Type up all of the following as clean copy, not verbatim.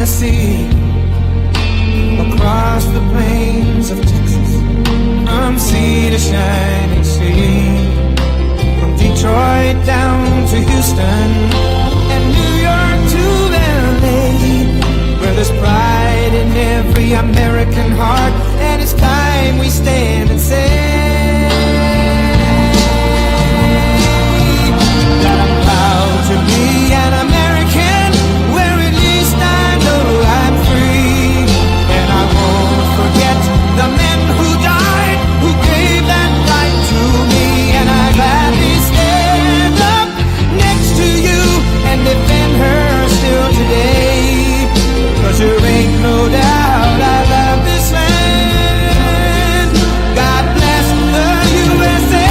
Tennessee, across the plains of Texas, from sea to shining sea, from Detroit down to Houston, and New York to LA, where there's pride in every American heart, and it's time we stand and say that I'm proud to be an American, where at least I know I'm free, and I won't forget the men who died, who gave that right to me, and I gladly stand up next to you and defend her still today, 'cause there ain't no doubt I love this land. God bless the USA.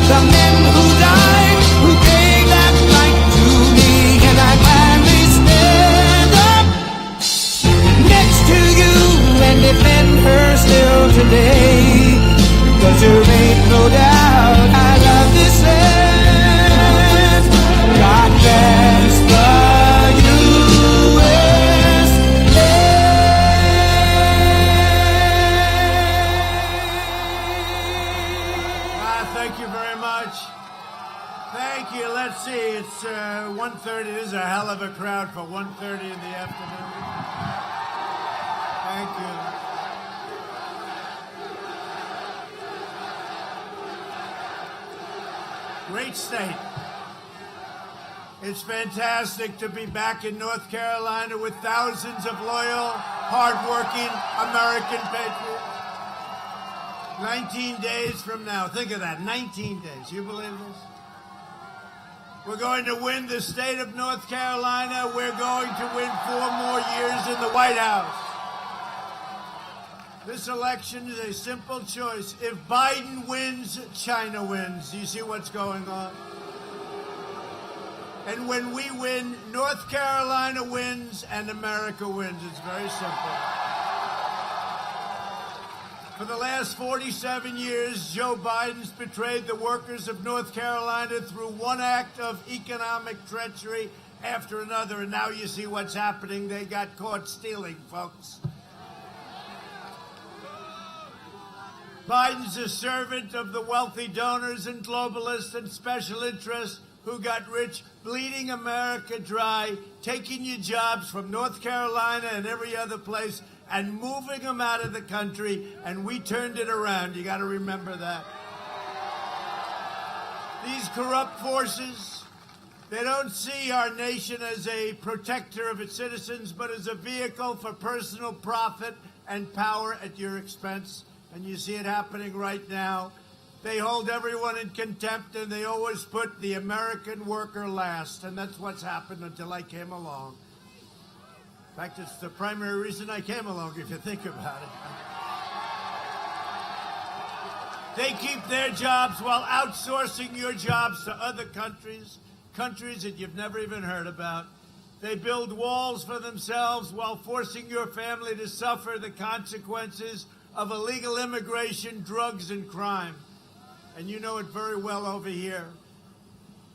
The men who died, who gave that right to me, and I gladly stand up next to you and defend her still today, 'cause there ain't no doubt I love this land. God bless the USA. Thank you very much. Thank you. Let's see. It's 1:30. This is a hell of a crowd for 1:30 in the afternoon. Thank you. Great state. It's fantastic to be back in North Carolina with thousands of loyal, hardworking American patriots. 19 days from now. Think of that. 19 days. You believe this? We're going to win the state of North Carolina. We're going to win 4 more years in the White House. This election is a simple choice. If Biden wins, China wins. Do you see what's going on? And when we win, North Carolina wins and America wins. It's very simple. For the last 47 years, Joe Biden's betrayed the workers of North Carolina through one act of economic treachery after another. And now you see what's happening. They got caught stealing, folks. Biden's a servant of the wealthy donors and globalists and special interests who got rich, bleeding America dry, taking your jobs from North Carolina and every other place, and moving them out of the country, and we turned it around. You got to remember that. These corrupt forces, they don't see our nation as a protector of its citizens, but as a vehicle for personal profit and power at your expense. And you see it happening right now. They hold everyone in contempt, and they always put the American worker last. And that's what's happened until I came along. In fact, it's the primary reason I came along, if you think about it. They keep their jobs while outsourcing your jobs to other countries, countries that you've never even heard about. They build walls for themselves while forcing your family to suffer the consequences of illegal immigration, drugs, and crime. And you know it very well over here.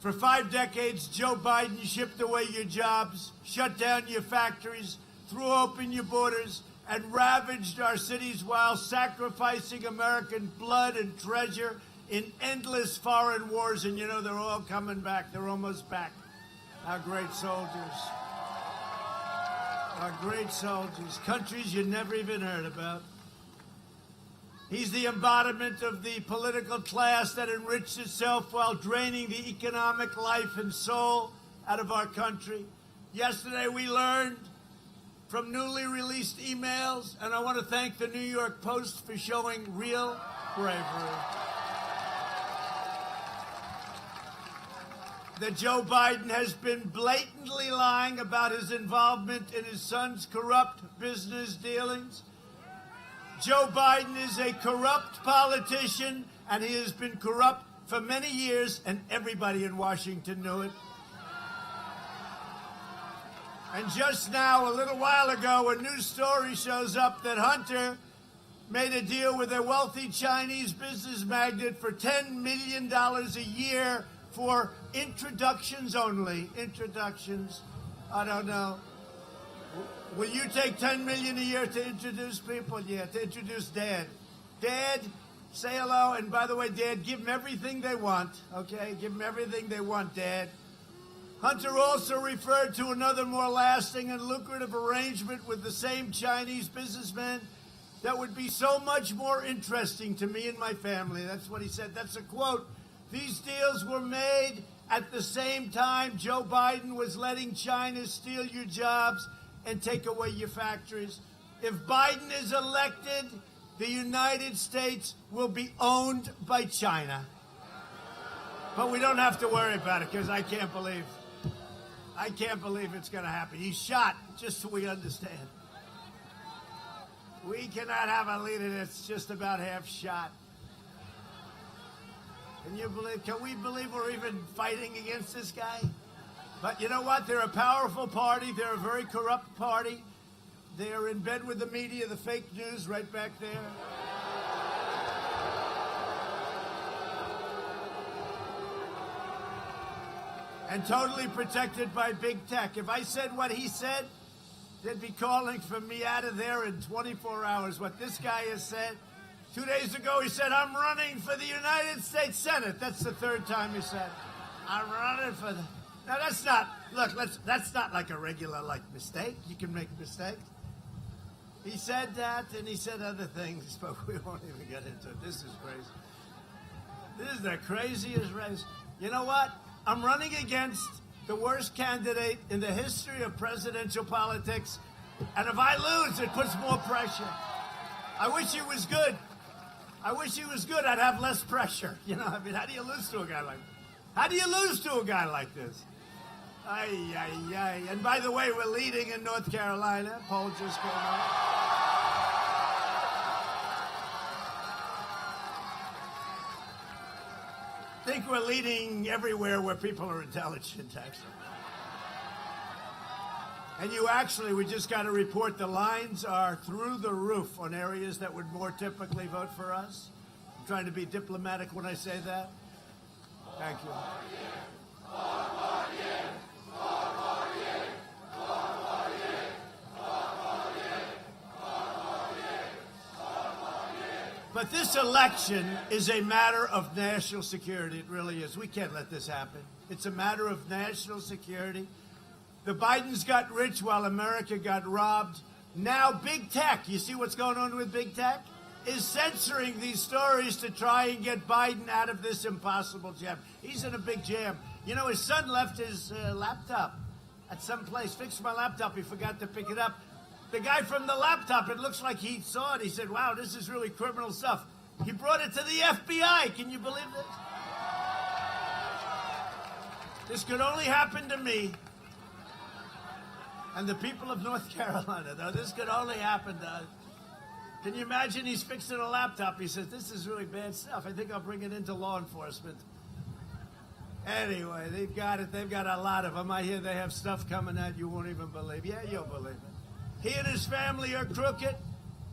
For 5 decades, Joe Biden shipped away your jobs, shut down your factories, threw open your borders, and ravaged our cities while sacrificing American blood and treasure in endless foreign wars. And you know, they're all coming back. They're almost back. Our great soldiers. Our great soldiers. Countries you never even heard about. He's the embodiment of the political class that enriched itself while draining the economic life and soul out of our country. Yesterday we learned from newly released emails, and I want to thank the New York Post for showing real bravery, that Joe Biden has been blatantly lying about his involvement in his son's corrupt business dealings. Joe Biden is a corrupt politician, and he has been corrupt for many years, and everybody in Washington knew it. And just now, a little while ago, a news story shows up that Hunter made a deal with a wealthy Chinese business magnate for $10 million a year for introductions only. Introductions. I don't know. Will you take $10 million a year to introduce people? Yeah, to introduce Dad. Dad, say hello. And by the way, Dad, give them everything they want. Okay? Give them everything they want, Dad. Hunter also referred to another more lasting and lucrative arrangement with the same Chinese businessman that would be so much more interesting to me and my family. That's what he said. That's a quote. These deals were made at the same time Joe Biden was letting China steal your jobs and take away your factories. If Biden is elected, the United States will be owned by China. But we don't have to worry about it because I can't believe it's going to happen. He's shot, just so we understand. We cannot have a leader that's just about half shot. Can we believe we're even fighting against this guy? But you know what? They're a powerful party. They're a very corrupt party. They're in bed with the media, the fake news right back there. And totally protected by big tech. If I said what he said, they'd be calling for me out of there in 24 hours. What this guy has said. 2 days ago, he said, I'm running for the United States Senate. That's the third time he said, I'm running for the... Now, that's not... Look, that's not like a regular, mistake. You can make mistakes. He said that, and he said other things, but we won't even get into it. This is crazy. This is the craziest race. You know what? I'm running against the worst candidate in the history of presidential politics, and if I lose, it puts more pressure. I wish he was good. I'd have less pressure. You know, I mean, how do you lose to a guy like this? How do you lose to a guy like this? Ay, ay, ay. And by the way, we're leading in North Carolina. Poll just came out. I think we're leading everywhere where people are intelligent, actually. And we just got to report the lines are through the roof on areas that would more typically vote for us. I'm trying to be diplomatic when I say that. Thank you. But this election is a matter of national security. It really is. We can't let this happen. It's a matter of national security. The Bidens got rich while America got robbed. Now big tech, you see what's going on with big tech? Is censoring these stories to try and get Biden out of this impossible jam. He's in a big jam. You know, his son left his laptop at some place. Fixed my laptop. He forgot to pick it up. The guy from the laptop, it looks like he saw it. He said, wow, this is really criminal stuff. He brought it to the FBI. Can you believe this? This could only happen to me and the people of North Carolina, though. This could only happen to us. Can you imagine he's fixing a laptop? He says, this is really bad stuff. I think I'll bring it into law enforcement. Anyway, they've got it. They've got a lot of them. I hear they have stuff coming out you won't even believe. Yeah, you'll believe it. He and his family are crooked,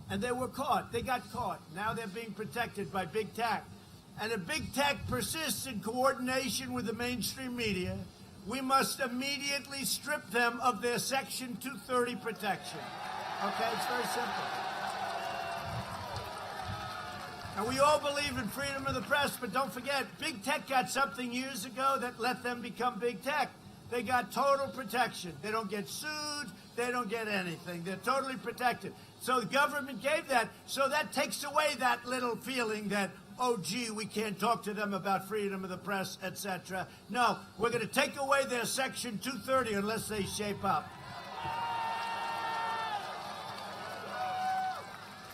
and they were caught. They got caught. Now they're being protected by big tech. And if big tech persists in coordination with the mainstream media, we must immediately strip them of their Section 230 protection. Okay, it's very simple. And we all believe in freedom of the press, but don't forget, big tech got something years ago that let them become big tech. They got total protection. They don't get sued. They don't get anything. They're totally protected. So the government gave that. So that takes away that little feeling that, oh, gee, we can't talk to them about freedom of the press, etc. No, we're going to take away their Section 230 unless they shape up.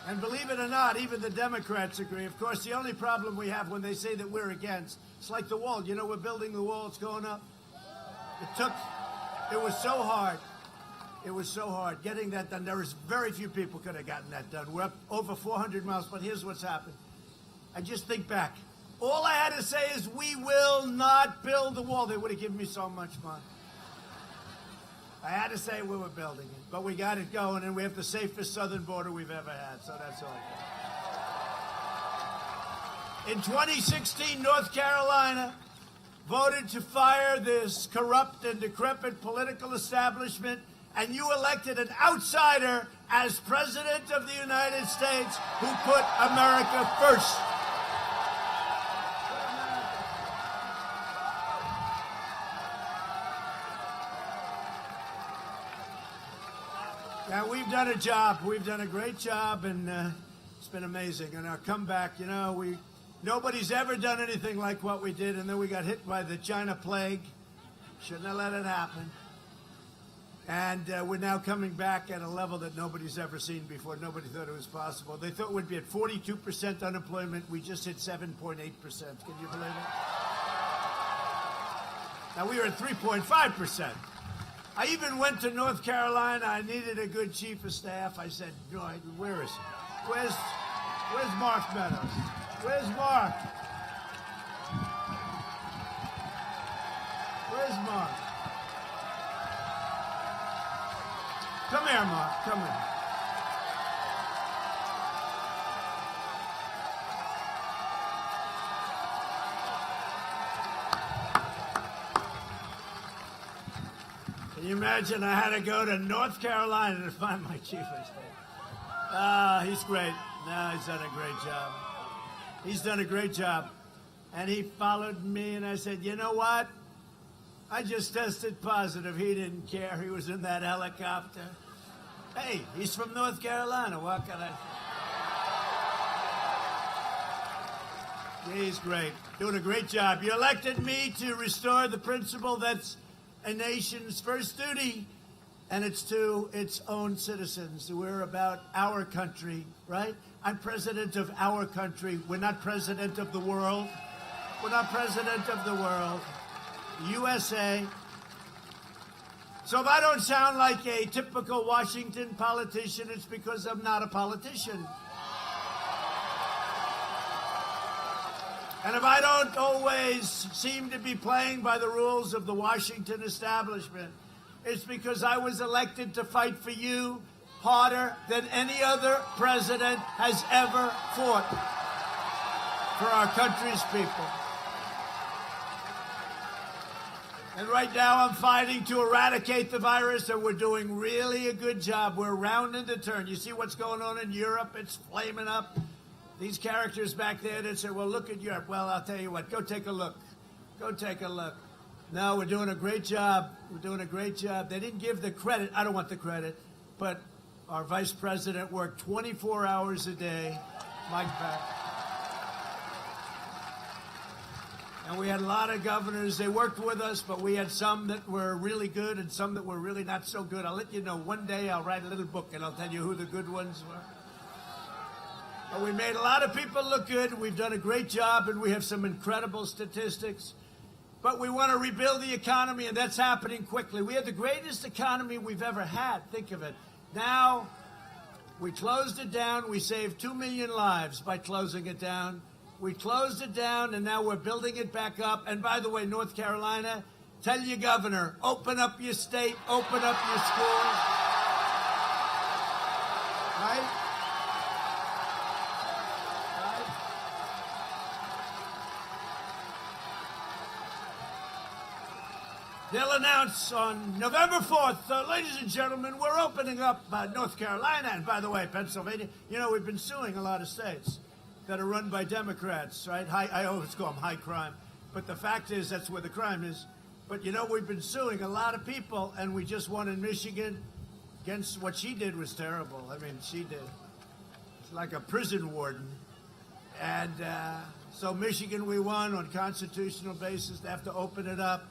And believe it or not, even the Democrats agree. Of course, the only problem we have when they say that we're against, it's like the wall. You know, we're building the wall. It's going up. It was so hard. It was so hard getting that done. There was very few people could have gotten that done. We're up over 400 miles, but here's what's happened. I just think back. All I had to say is, we will not build the wall. They would have given me so much money. I had to say we were building it, but we got it going, and we have the safest southern border we've ever had, so that's all good. In 2016, North Carolina voted to fire this corrupt and decrepit political establishment, and you elected an outsider as President of the United States who put America first. Yeah, we've done a job. We've done a great job, and it's been amazing. And our comeback, nobody's ever done anything like what we did, and then we got hit by the China plague. Shouldn't have let it happen. And we're now coming back at a level that nobody's ever seen before. Nobody thought it was possible. They thought we'd be at 42% unemployment. We just hit 7.8%. Can you believe it? Now, we were at 3.5%. I even went to North Carolina. I needed a good chief of staff. I said, where is he? Where's Mark Meadows? Where's Mark? Where's Mark? Come here, Mark. Come here. Can you imagine I had to go to North Carolina to find my chief of staff? He's great. No, he's done a great job. He's done a great job. And he followed me, and I said, you know what? I just tested positive. He didn't care. He was in that helicopter. Hey, he's from North Carolina. What can I say? He's great. Doing a great job. You elected me to restore the principle that's a nation's first duty, and it's to its own citizens. We're about our country, right? I'm president of our country. We're not president of the world. We're not president of the world. USA. So if I don't sound like a typical Washington politician, it's because I'm not a politician. And if I don't always seem to be playing by the rules of the Washington establishment, it's because I was elected to fight for you harder than any other president has ever fought for our country's people. And right now I'm fighting to eradicate the virus, and we're doing really a good job. We're rounding the turn. You see what's going on in Europe? It's flaming up. These characters back there that say, well, look at Europe. Well, I'll tell you what, go take a look. Go take a look. No, we're doing a great job. We're doing a great job. They didn't give the credit. I don't want the credit. But our vice president worked 24 hours a day. Mike back. And we had a lot of governors. They worked with us, but we had some that were really good and some that were really not so good. I'll let you know. One day I'll write a little book, and I'll tell you who the good ones were. But we made a lot of people look good. We've done a great job, and we have some incredible statistics. But we want to rebuild the economy, and that's happening quickly. We had the greatest economy we've ever had. Think of it. Now, we closed it down. We saved 2 million lives by closing it down. We closed it down, and now we're building it back up. And by the way, North Carolina, tell your governor, open up your state, open up your schools. Right? They'll announce on November 4th, ladies and gentlemen, we're opening up North Carolina. And by the way, Pennsylvania, we've been suing a lot of states that are run by Democrats, right? I always call them high crime. But the fact is, that's where the crime is. But, we've been suing a lot of people, and we just won in Michigan against what she did was terrible. I mean, she did. It's like a prison warden. And so Michigan, we won on constitutional basis. They have to open it up.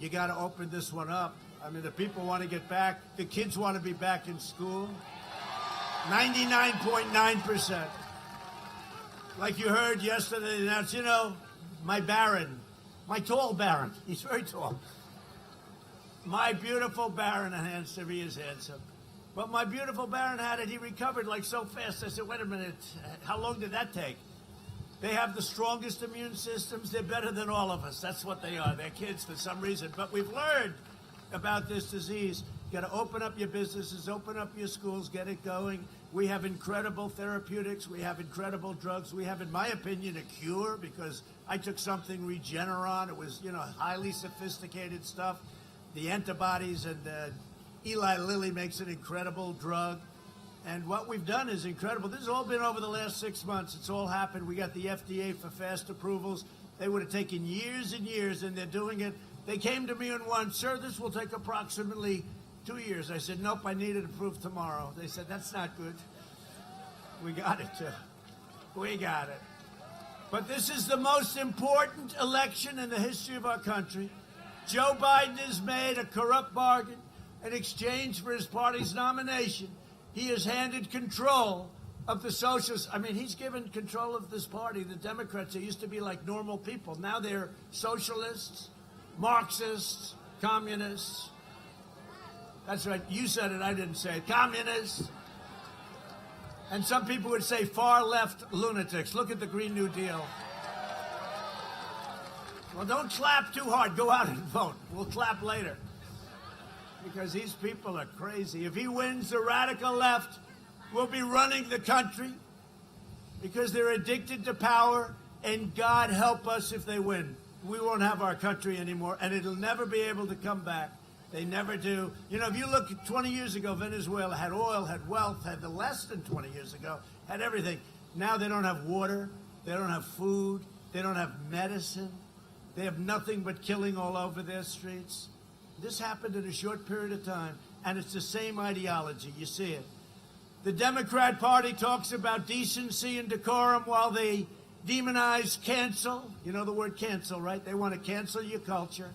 You got to open this one up. I mean, the people want to get back. The kids want to be back in school. 99.9%. Like you heard yesterday, they announced, my Baron, my tall Baron. He's very tall. My beautiful Baron, and handsome, he is handsome. But my beautiful Baron had it. He recovered like so fast. I said, wait a minute, how long did that take? They have the strongest immune systems. They're better than all of us. That's what they are. They're kids for some reason. But we've learned about this disease. You got to open up your businesses, open up your schools, get it going. We have incredible therapeutics. We have incredible drugs. We have, in my opinion, a cure, because I took something Regeneron. It was, highly sophisticated stuff. The antibodies, and Eli Lilly makes an incredible drug. And what we've done is incredible. This has all been over the last 6 months. It's all happened. We got the FDA for fast approvals. They would have taken years and years, and they're doing it. They came to me and went, "Sir, this will take approximately 2 years." I said, "Nope, I need it approved tomorrow." They said, "That's not good." We got it, too. We got it. But this is the most important election in the history of our country. Joe Biden has made a corrupt bargain. In exchange for his party's nomination, he has handed control of the socialists. I mean, he's given control of this party. The Democrats, they used to be like normal people. Now they're socialists, Marxists, communists. That's right. You said it. I didn't say it. Communists. And some people would say far-left lunatics. Look at the Green New Deal. Well, don't clap too hard. Go out and vote. We'll clap later. Because these people are crazy. If he wins, the radical left will be running the country because they're addicted to power, and God help us if they win. We won't have our country anymore, and it'll never be able to come back. They never do. If you look at 20 years ago, Venezuela had oil, had wealth, had the less than 20 years ago, had everything. Now they don't have water. They don't have food. They don't have medicine. They have nothing but killing all over their streets. This happened in a short period of time, and it's the same ideology. You see it. The Democrat Party talks about decency and decorum while they demonize cancel. You know the word cancel, right? They want to cancel your culture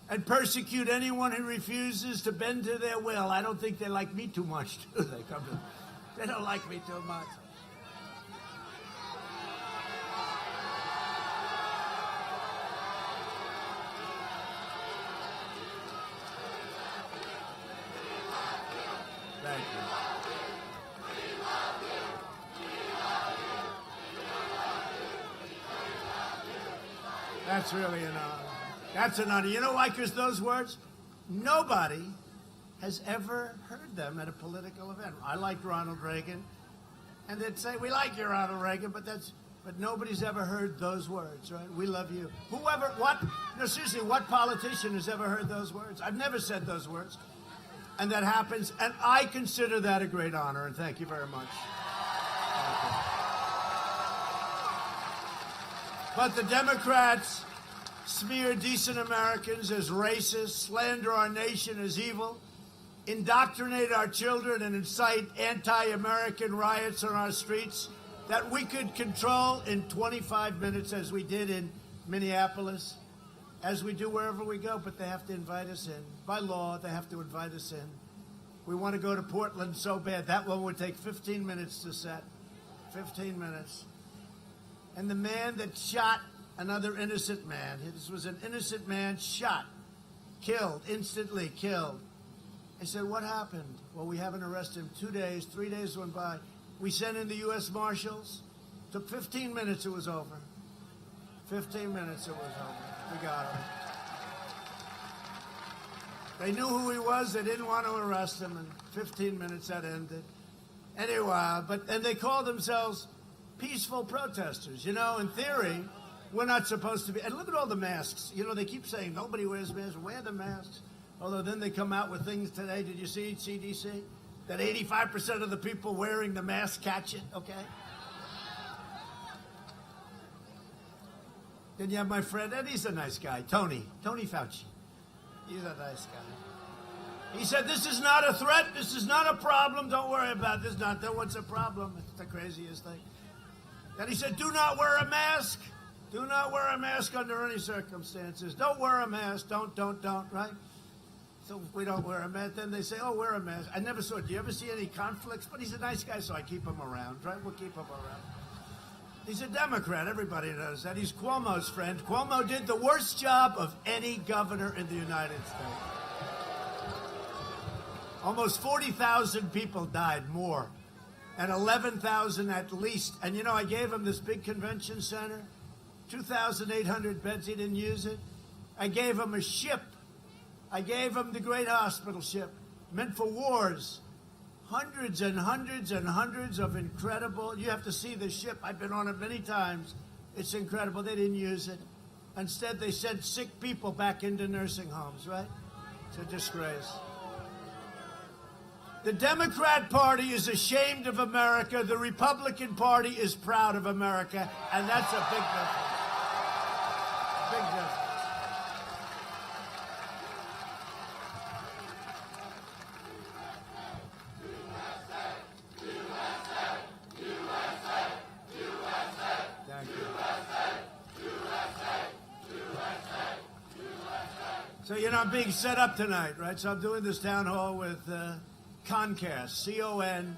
and persecute anyone who refuses to bend to their will. I don't think they like me too much, do they? They don't like me too much. Thank you. That's really an honor. That's an honor. You know why? Because those words, nobody has ever heard them at a political event. I liked Ronald Reagan, and they'd say, "We like you, Ronald Reagan," but nobody's ever heard those words, right? "We love you." Seriously, what politician has ever heard those words? I've never said those words. And that happens, and I consider that a great honor, and thank you very much. But the Democrats smear decent Americans as racist, slander our nation as evil, indoctrinate our children, and incite anti-American riots on our streets that we could control in 25 minutes, as we did in Minneapolis, as we do wherever we go, but they have to invite us in. By law, they have to invite us in. We want to go to Portland so bad. That one would take 15 minutes to set. 15 minutes. And the man that shot another innocent man, this was an innocent man shot, killed, instantly killed. I said, "What happened?" "Well, we haven't arrested him. 2 days, 3 days went by. We sent in the U.S. Marshals. Took 15 minutes, it was over. 15 minutes, it was over. We got him. They knew who he was. They didn't want to arrest him. In 15 minutes, that ended. Anyway, and they call themselves peaceful protesters. In theory, we're not supposed to be. And look at all the masks. They keep saying nobody wears masks. Wear the masks. Although then they come out with things today. Did you see CDC? That 85% of the people wearing the mask catch it, okay? Then you have my friend, and he's a nice guy, Tony Fauci. He's a nice guy. He said, "This is not a threat. This is not a problem. Don't worry about this. What's a problem?" It's the craziest thing. Then he said, "Do not wear a mask. Do not wear a mask under any circumstances. Don't wear a mask. Don't, right?" So if we don't wear a mask, then they say, "Oh, wear a mask." I never saw it. Do you ever see any conflicts? But he's a nice guy, so I keep him around, right? We'll keep him around. He's a Democrat. Everybody knows that. He's Cuomo's friend. Cuomo did the worst job of any governor in the United States. Almost 40,000 people died, more. And 11,000 at least. And, I gave him this big convention center, 2,800 beds. He didn't use it. I gave him a ship I gave them the great hospital ship, meant for wars. Hundreds and hundreds and hundreds of incredible, you have to see the ship. I've been on it many times. It's incredible. They didn't use it. Instead, they sent sick people back into nursing homes, right? It's a disgrace. The Democrat Party is ashamed of America. The Republican Party is proud of America. And that's a big difference. Big difference. So, you know, I'm being set up tonight, right? So I'm doing this town hall with Concast, C-O-N,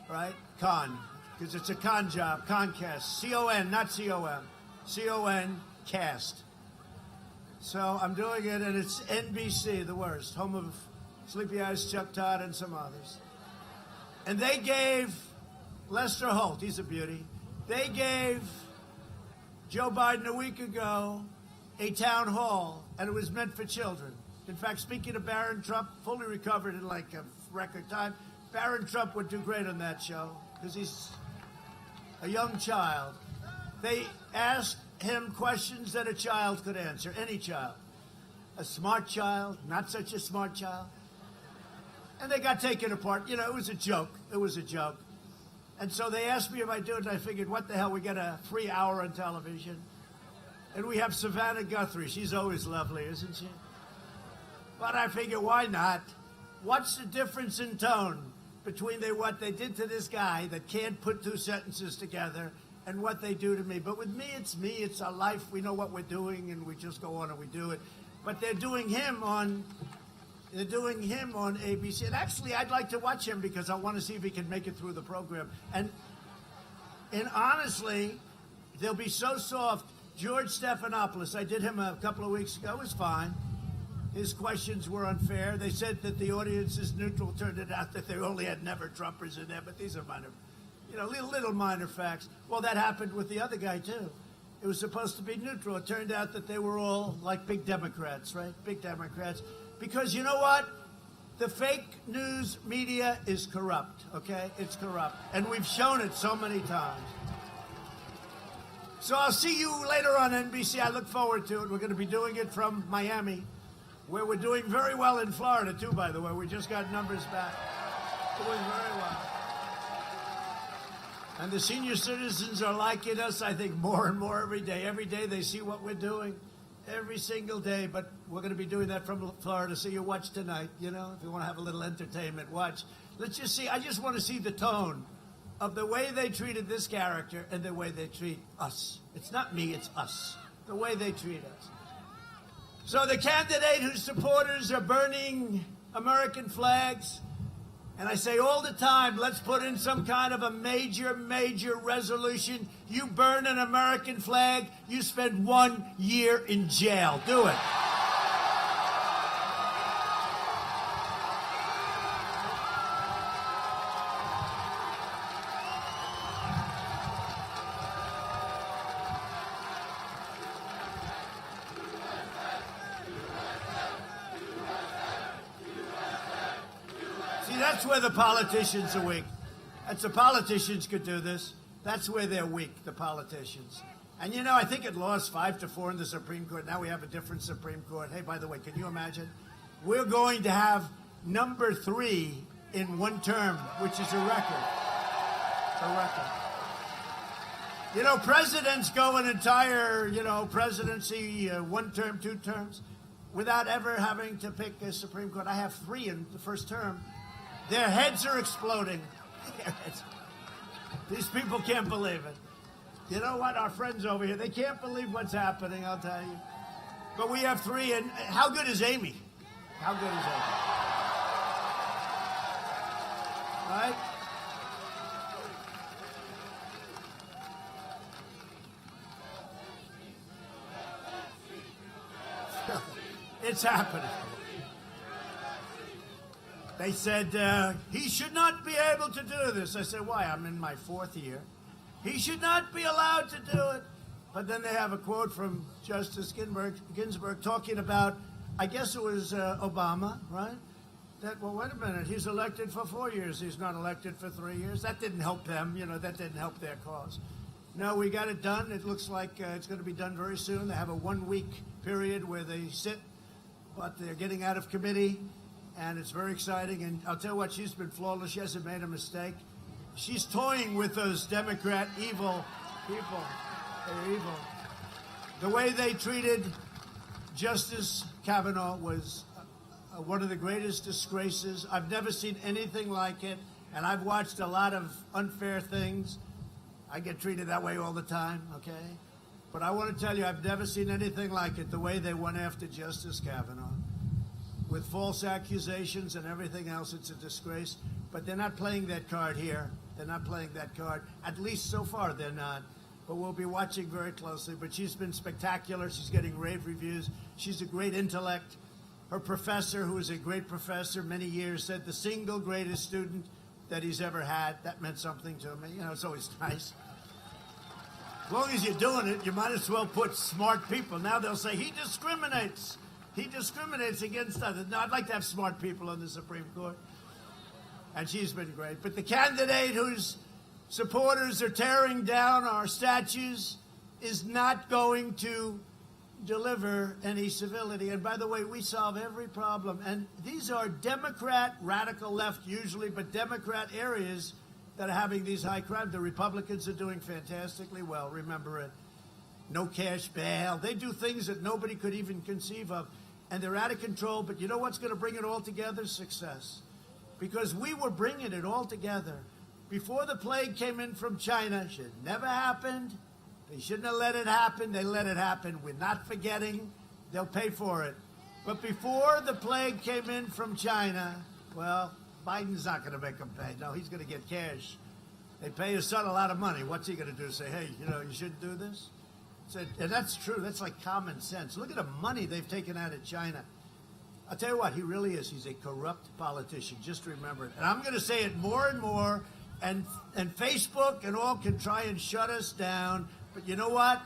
right? Con, because it's a con job, Concast, C-O-N, not C-O-M, C-O-N, cast. So I'm doing it, and it's NBC, the worst, home of Sleepy Eyes, Chuck Todd, and some others. And they gave Lester Holt, he's a beauty, they gave Joe Biden a week ago a town hall, and it was meant for children. In fact, speaking of Barron Trump, fully recovered in like a record time. Barron Trump would do great on that show because he's a young child. They asked him questions that a child could answer, any child. A smart child, not such a smart child. And they got taken apart. You know, it was a joke. It was a joke. And so they asked me if I do it, and I figured, what the hell, we get a free hour on television. And we have Savannah Guthrie. She's always lovely, isn't she? But I figure, why not? What's the difference in tone between what they did to this guy that can't put two sentences together and what they do to me? But with me, it's our life. We know what we're doing, and we just go on and we do it. But they're doing him on ABC. And actually, I'd like to watch him because I want to see if he can make it through the program. And honestly, they'll be so soft. George Stephanopoulos, I did him a couple of weeks ago, was fine. His questions were unfair. They said that the audience is neutral. Turned it out that they only had never-Trumpers in there, but these are minor, little minor facts. Well, that happened with the other guy, too. It was supposed to be neutral. It turned out that they were all like big Democrats, right? Big Democrats. Because you know what? The fake news media is corrupt, okay? It's corrupt. And we've shown it so many times. So I'll see you later on NBC. I look forward to it. We're going to be doing it from Miami, where we're doing very well in Florida, too, by the way. We just got numbers back. Doing very well. And the senior citizens are liking us, I think, more and more every day. Every day they see what we're doing, every single day. But we're going to be doing that from Florida, so you watch tonight, if you want to have a little entertainment, watch. Let's just see. I just want to see the tone of the way they treated this character and the way they treat us. It's not me, it's us. The way they treat us. So the candidate whose supporters are burning American flags, and I say all the time, let's put in some kind of a major, major resolution. You burn an American flag, you spend 1 year in jail. Do it. That's where the politicians are weak. That's the politicians could do this. That's where they're weak, the politicians. And I think it lost 5-4 in the Supreme Court. Now we have a different Supreme Court. Hey, by the way, can you imagine? We're going to have number 3 in one term, which is a record. A record. Presidents go an entire, presidency, 1 term, 2 terms, without ever having to pick a Supreme Court. I have 3 in the first term. Their heads are exploding. These people can't believe it. You know what? Our friends over here, they can't believe what's happening, I'll tell you. But we have 3, and how good is Amy? How good is Amy? Right? It's happening. They said, he should not be able to do this. I said, why? I'm in my 4th year. He should not be allowed to do it. But then they have a quote from Justice Ginsburg talking about I guess it was Obama, right? Well, wait a minute. He's elected for 4 years. He's not elected for 3 years. That didn't help them. That didn't help their cause. No, we got it done. It looks like it's going to be done very soon. They have a 1 week period where they sit, but they're getting out of committee, and it's very exciting. And I'll tell you what, she's been flawless. She hasn't made a mistake. She's toying with those Democrat evil people. They're evil. The way they treated Justice Kavanaugh was one of the greatest disgraces. I've never seen anything like it, and I've watched a lot of unfair things. I get treated that way all the time, okay? But I want to tell you, I've never seen anything like it, the way they went after Justice Kavanaugh. With false accusations and everything else, it's a disgrace. But they're not playing that card here. They're not playing that card. At least so far, they're not. But we'll be watching very closely. But she's been spectacular. She's getting rave reviews. She's a great intellect. Her professor, who was a great professor many years, said the single greatest student that he's ever had. That meant something to me. It's always nice. As long as you're doing it, you might as well put smart people. Now they'll say, he discriminates. He discriminates against others. No, I'd like to have smart people on the Supreme Court. And she's been great. But the candidate whose supporters are tearing down our statues is not going to deliver any civility. And by the way, we solve every problem. And these are Democrat, radical left usually, but Democrat areas that are having these high crimes. The Republicans are doing fantastically well. Remember it. No cash bail. They do things that nobody could even conceive of. And they're out of control. But you know what's going to bring it all together? Success. Because we were bringing it all together. Before the plague came in from China, it should never happened. They shouldn't have let it happen. They let it happen. We're not forgetting. They'll pay for it. But before the plague came in from China, well, Biden's not going to make them pay. No, he's going to get cash. They pay his son a lot of money. What's he going to do? Say, hey, you shouldn't do this? And that's true. That's like common sense. Look at the money they've taken out of China. I'll tell you what, he really is. He's a corrupt politician. Just remember it. And I'm going to say it more and more. And Facebook and all can try and shut us down. But you know what?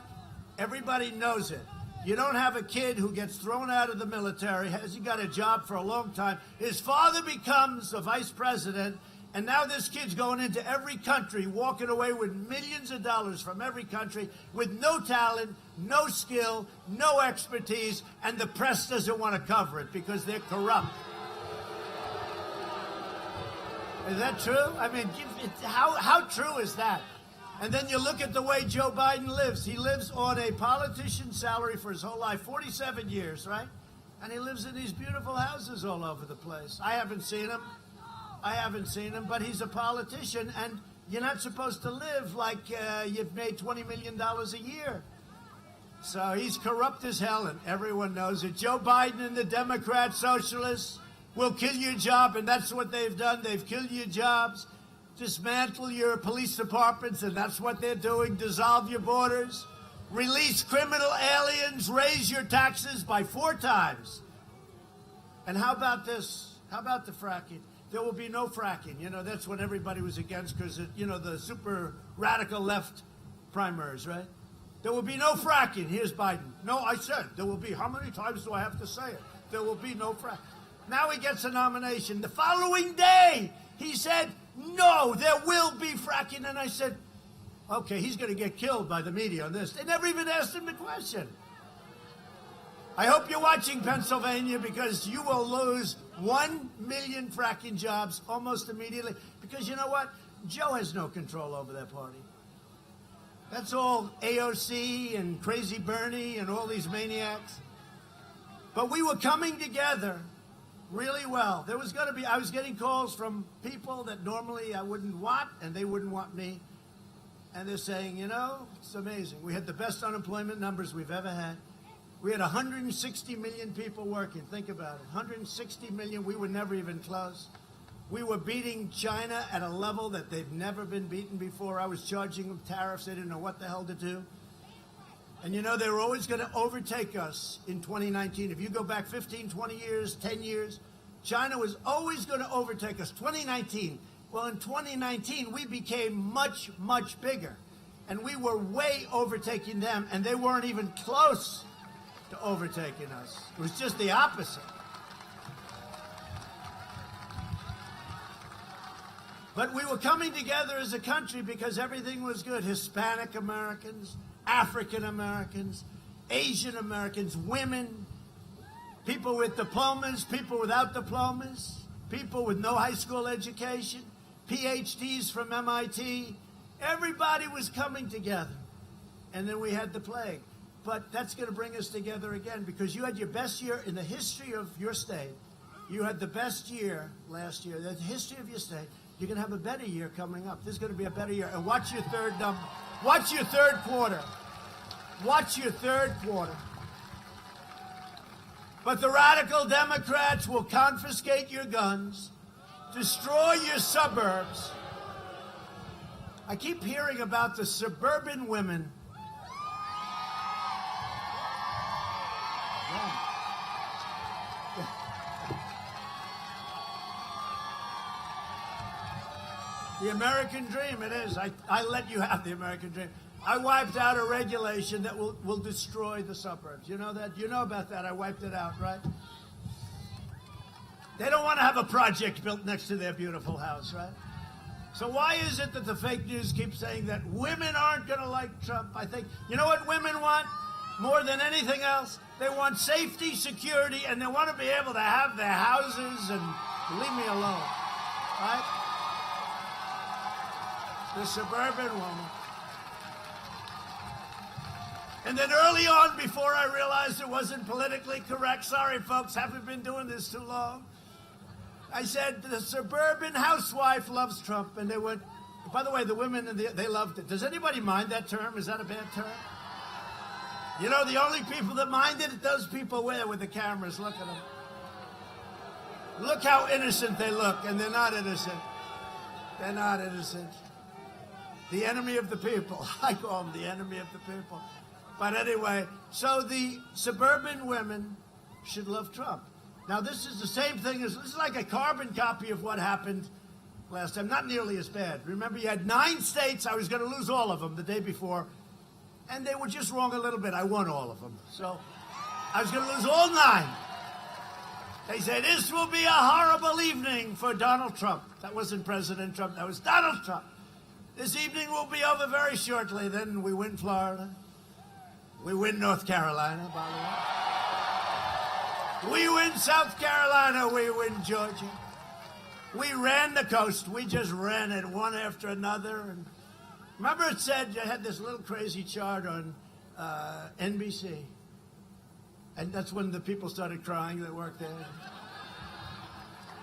Everybody knows it. You don't have a kid who gets thrown out of the military, hasn't got a job for a long time. His father becomes a vice president, and now this kid's going into every country, walking away with millions of dollars from every country with no talent, no skill, no expertise, and the press doesn't want to cover it because they're corrupt. Is that true? I mean, how true is that? And then you look at the way Joe Biden lives. He lives on a politician's salary for his whole life, 47 years, right? And he lives in these beautiful houses all over the place. I haven't seen him, but he's a politician, and you're not supposed to live like you've made $20 million a year. So he's corrupt as hell, and everyone knows it. Joe Biden and the Democrat socialists will kill your job, and that's what they've done. They've killed your jobs. Dismantle your police departments, and that's what they're doing. Dissolve your borders. Release criminal aliens. Raise your taxes by 4 times. And how about this? How about the fracking? There will be no fracking. That's what everybody was against because, the super radical left primaries, right? There will be no fracking. Here's Biden. No, I said there will be. How many times do I have to say it? There will be no fracking. Now he gets a nomination. The following day, he said, no, there will be fracking. And I said, okay, he's going to get killed by the media on this. They never even asked him the question. I hope you're watching Pennsylvania because you will lose 1 million fracking jobs almost immediately. Because you know what? Joe has no control over that party. That's all AOC and Crazy Bernie and all these maniacs. But we were coming together really well. There was going to be, I was getting calls from people that normally I wouldn't want, and they wouldn't want me. And they're saying, it's amazing. We had the best unemployment numbers we've ever had. We had 160 million people working. Think about it. 160 million. We were never even close. We were beating China at a level that they've never been beaten before. I was charging them tariffs. They didn't know what the hell to do. And they were always going to overtake us in 2019. If you go back 15, 20 years, 10 years, China was always going to overtake us. 2019. Well, in 2019, we became much, much bigger. And we were way overtaking them, and they weren't even close. to overtaking us. It was just the opposite. But we were coming together as a country because everything was good. Hispanic Americans, African Americans, Asian Americans, women, people with diplomas, people without diplomas, people with no high school education, PhDs from MIT. Everybody was coming together. And then we had the plague. But that's going to bring us together again because you had your best year in the history of your state. You had the best year last year, the history of your state. You're going to have a better year coming up. This is going to be a better year. And watch your third number. Watch your third quarter. Watch your third quarter. But the radical Democrats will confiscate your guns, destroy your suburbs. I keep hearing about the suburban women. The American dream, it is. I let you have the American dream. I wiped out a regulation that will destroy the suburbs. You know that? You know about that. I wiped it out, right? They don't want to have a project built next to their beautiful house, right? So why is it that the fake news keeps saying that women aren't going to like Trump? I think, you know what women want more than anything else? They want safety, security, and they want to be able to have their houses and leave me alone, right? The suburban woman. And then early on, before I realized it wasn't politically correct, sorry folks, haven't been doing this too long, I said the suburban housewife loves Trump. And they went, by the way, the women, they loved it. Does anybody mind that term? Is that a bad term? You know, the only people that mind it, those people with the cameras. Look at them. Look how innocent they look, and they're not innocent. They're not innocent. The enemy of the people. I call them the enemy of the people. But anyway, so the suburban women should love Trump. Now, this is the same thing as, this is like a carbon copy of what happened last time. Not nearly as bad. Remember, you had 9 states. I was going to lose all of them the day before. And they were just wrong a little bit. I won all of them. So I was going to lose all 9. They say, this will be a horrible evening for Donald Trump. That wasn't President Trump. That was Donald Trump. This evening will be over very shortly. Then we win Florida. We win North Carolina, by the way. We win South Carolina. We win Georgia. We ran the coast. We just ran it one after another. And remember it said you had this little crazy chart on NBC. And that's when the people started crying that worked there.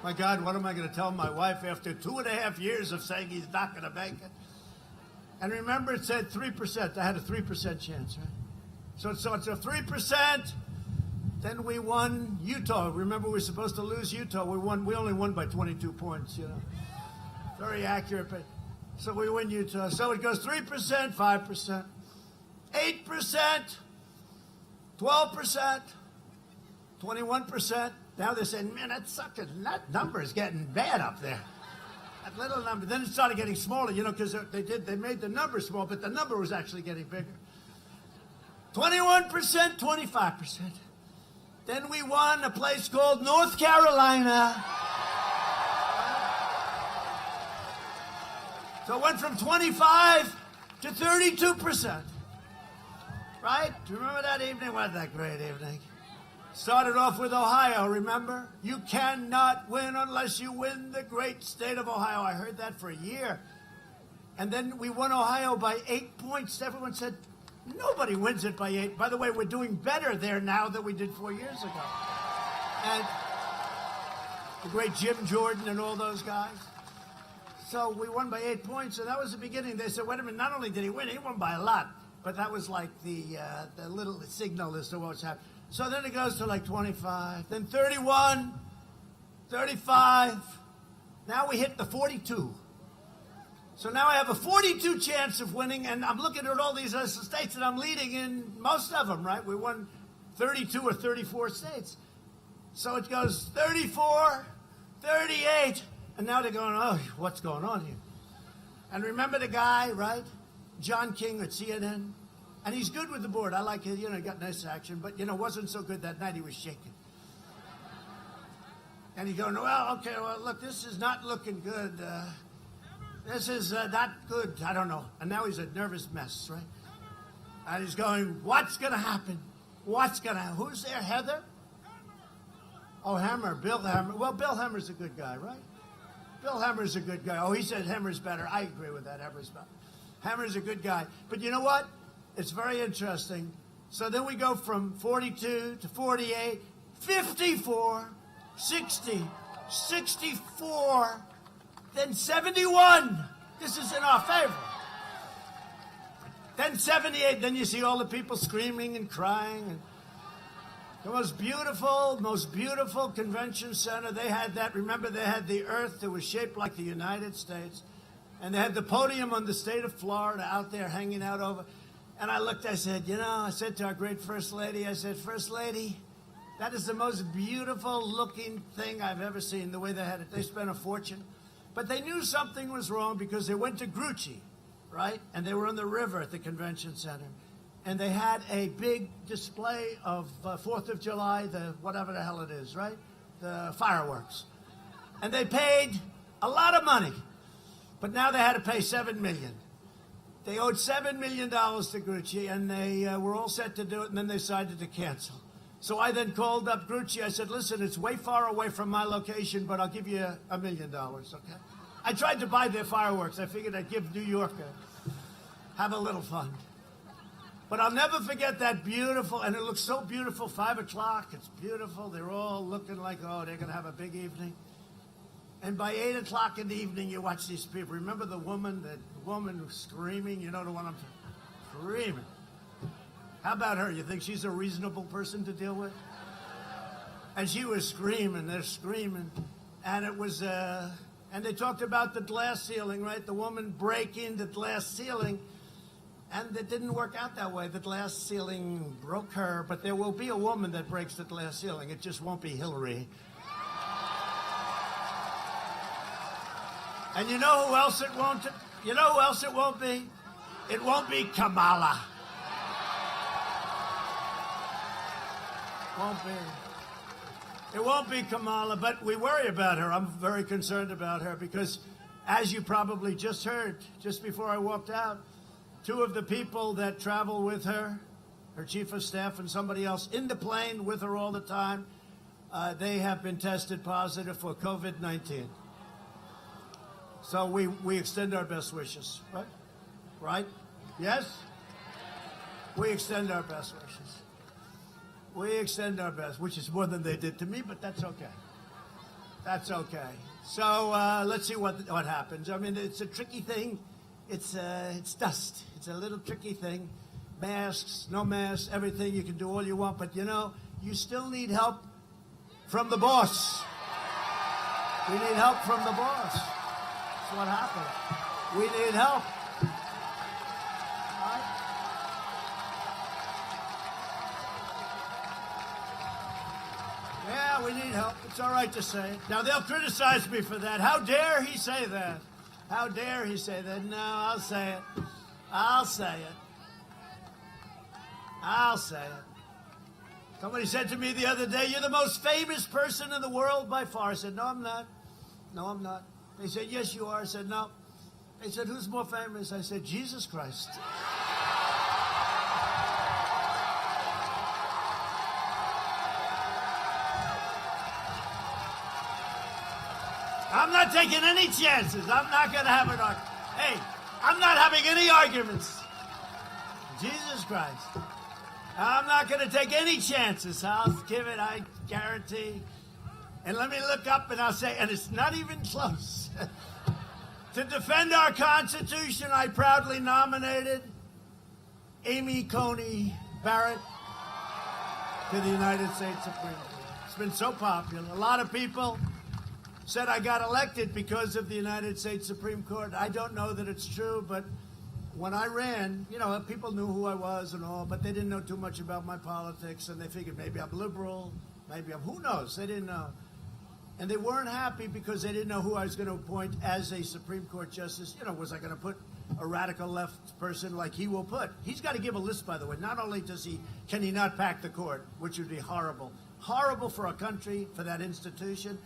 My God, what am I going to tell my wife after 2.5 years of saying he's not going to make it? And remember, it said 3%. I had a 3% chance, right? So it's a 3%. Then we won Utah. Remember, we were supposed to lose Utah. We won. We only won by 22 points, you know. Very accurate. But so we win Utah. So it goes 3%, 5%, 8%, 12%, 21%. Now they're saying, man, that number is getting bad up there. That little number. Then it started getting smaller, you know, because they made the number small, but the number was actually getting bigger. 21%, 25%. Then we won a place called North Carolina. So it went from 25 to 32%. Right? Do you remember that evening? Wasn't that great evening? Started off with Ohio, remember? You cannot win unless you win the great state of Ohio. I heard that for a year. And then we won Ohio by 8 points. Everyone said, nobody wins it by 8. By the way, we're doing better there now than we did 4 years ago. And the great Jim Jordan and all those guys. So we won by 8 points, and that was the beginning. They said, wait a minute, not only did he win by a lot, but that was like the little signal as to what was happening. So then it goes to like 25, then 31, 35. Now we hit the 42. So now I have a 42 chance of winning, and I'm looking at all these other states, and I'm leading in most of them, right? We won 32 or 34 states. So it goes 34, 38, and now they're going, oh, what's going on here? And remember the guy, right? John King at CNN? And he's good with the board. I like it. You know, he got nice action. But, you know, wasn't so good that night. He was shaking. And he's going, well, okay, well, look, this is not looking good. This is not good. I don't know. And now he's a nervous mess, right? And he's going, what's going to happen? What's going to happen? Who's there, Heather? Oh, Hammer, Bill Hammer. Well, Bill Hammer's a good guy, right? Bill Hammer's a good guy. Oh, he said Hammer's better. I agree with that. Hammer's better. Hammer's a good guy. But you know what? It's very interesting. So then we go from 42 to 48, 54, 60, 64, then 71. This is in our favor. Then 78. Then you see all the people screaming and crying. And the most beautiful convention center. They had that. Remember, they had the earth that was shaped like the United States. And they had the podium on the state of Florida out there hanging out over. And I looked, I said, you know, I said to our great First Lady, I said, First Lady, that is the most beautiful looking thing I've ever seen, the way they had it. They spent a fortune. But they knew something was wrong because they went to Grucci, right? And they were on the river at the convention center. And they had a big display of 4th of July, the whatever the hell it is, right? The fireworks. And they paid a lot of money. But now they had to pay $7 million. They owed $7 million to Grucci, and they were all set to do it, and then they decided to cancel. So I then called up Grucci. I said, listen, it's way far away from my location, but I'll give you $1 million, okay? I tried to buy their fireworks. I figured I'd give New York have a little fun. But I'll never forget that beautiful, and it looks so beautiful, 5 o'clock, it's beautiful. They're all looking like, oh, they're going to have a big evening. And by 8 o'clock in the evening, you watch these people. Remember the woman who's screaming? You know the one I'm screaming. How about her? You think she's a reasonable person to deal with? And she was screaming. They're screaming. And it was, and they talked about the glass ceiling, right? The woman breaking the glass ceiling. And it didn't work out that way. The glass ceiling broke her. But there will be a woman that breaks the glass ceiling. It just won't be Hillary. And you know who else it won't? You know who else it won't be? It won't be Kamala. Won't be. It won't be Kamala, but we worry about her. I'm very concerned about her because, as you probably just heard, just before I walked out, 2 of the people that travel with her, her chief of staff and somebody else in the plane with her all the time, they have been tested positive for COVID-19. So we extend our best wishes, right? Right? Yes? We extend our best wishes. We extend our best, which is more than they did to me, but that's okay. That's okay. So let's see what happens. I mean, it's a tricky thing. It's dust. It's a little tricky thing. Masks, no masks, everything. You can do all you want, but you know, you still need help from the boss. We need help from the boss. That's what happened. We need help. Right? Yeah, we need help. It's all right to say it. Now, they'll criticize me for that. How dare he say that? How dare he say that? No, I'll say it. I'll say it. I'll say it. Somebody said to me the other day, you're the most famous person in the world by far. I said, no, I'm not. No, I'm not. They said, yes, you are. I said, no. They said, who's more famous? I said, Jesus Christ. I'm not taking any chances. I'm not going to have an argument. Hey, I'm not having any arguments. Jesus Christ. I'm not going to take any chances. I'll give it, I guarantee. And let me look up and I'll say, and it's not even close. To defend our Constitution, I proudly nominated Amy Coney Barrett to the United States Supreme Court. It's been so popular. A lot of people said I got elected because of the United States Supreme Court. I don't know that it's true, but when I ran, you know, people knew who I was and all, but they didn't know too much about my politics, and they figured maybe I'm liberal, maybe I'm, who knows? They didn't know. And they weren't happy because they didn't know who I was going to appoint as a Supreme Court justice. You know, was I going to put a radical left person like he will put. He's got to give a list, by the way. Not only can he not pack the court, which would be horrible for a country, for that institution,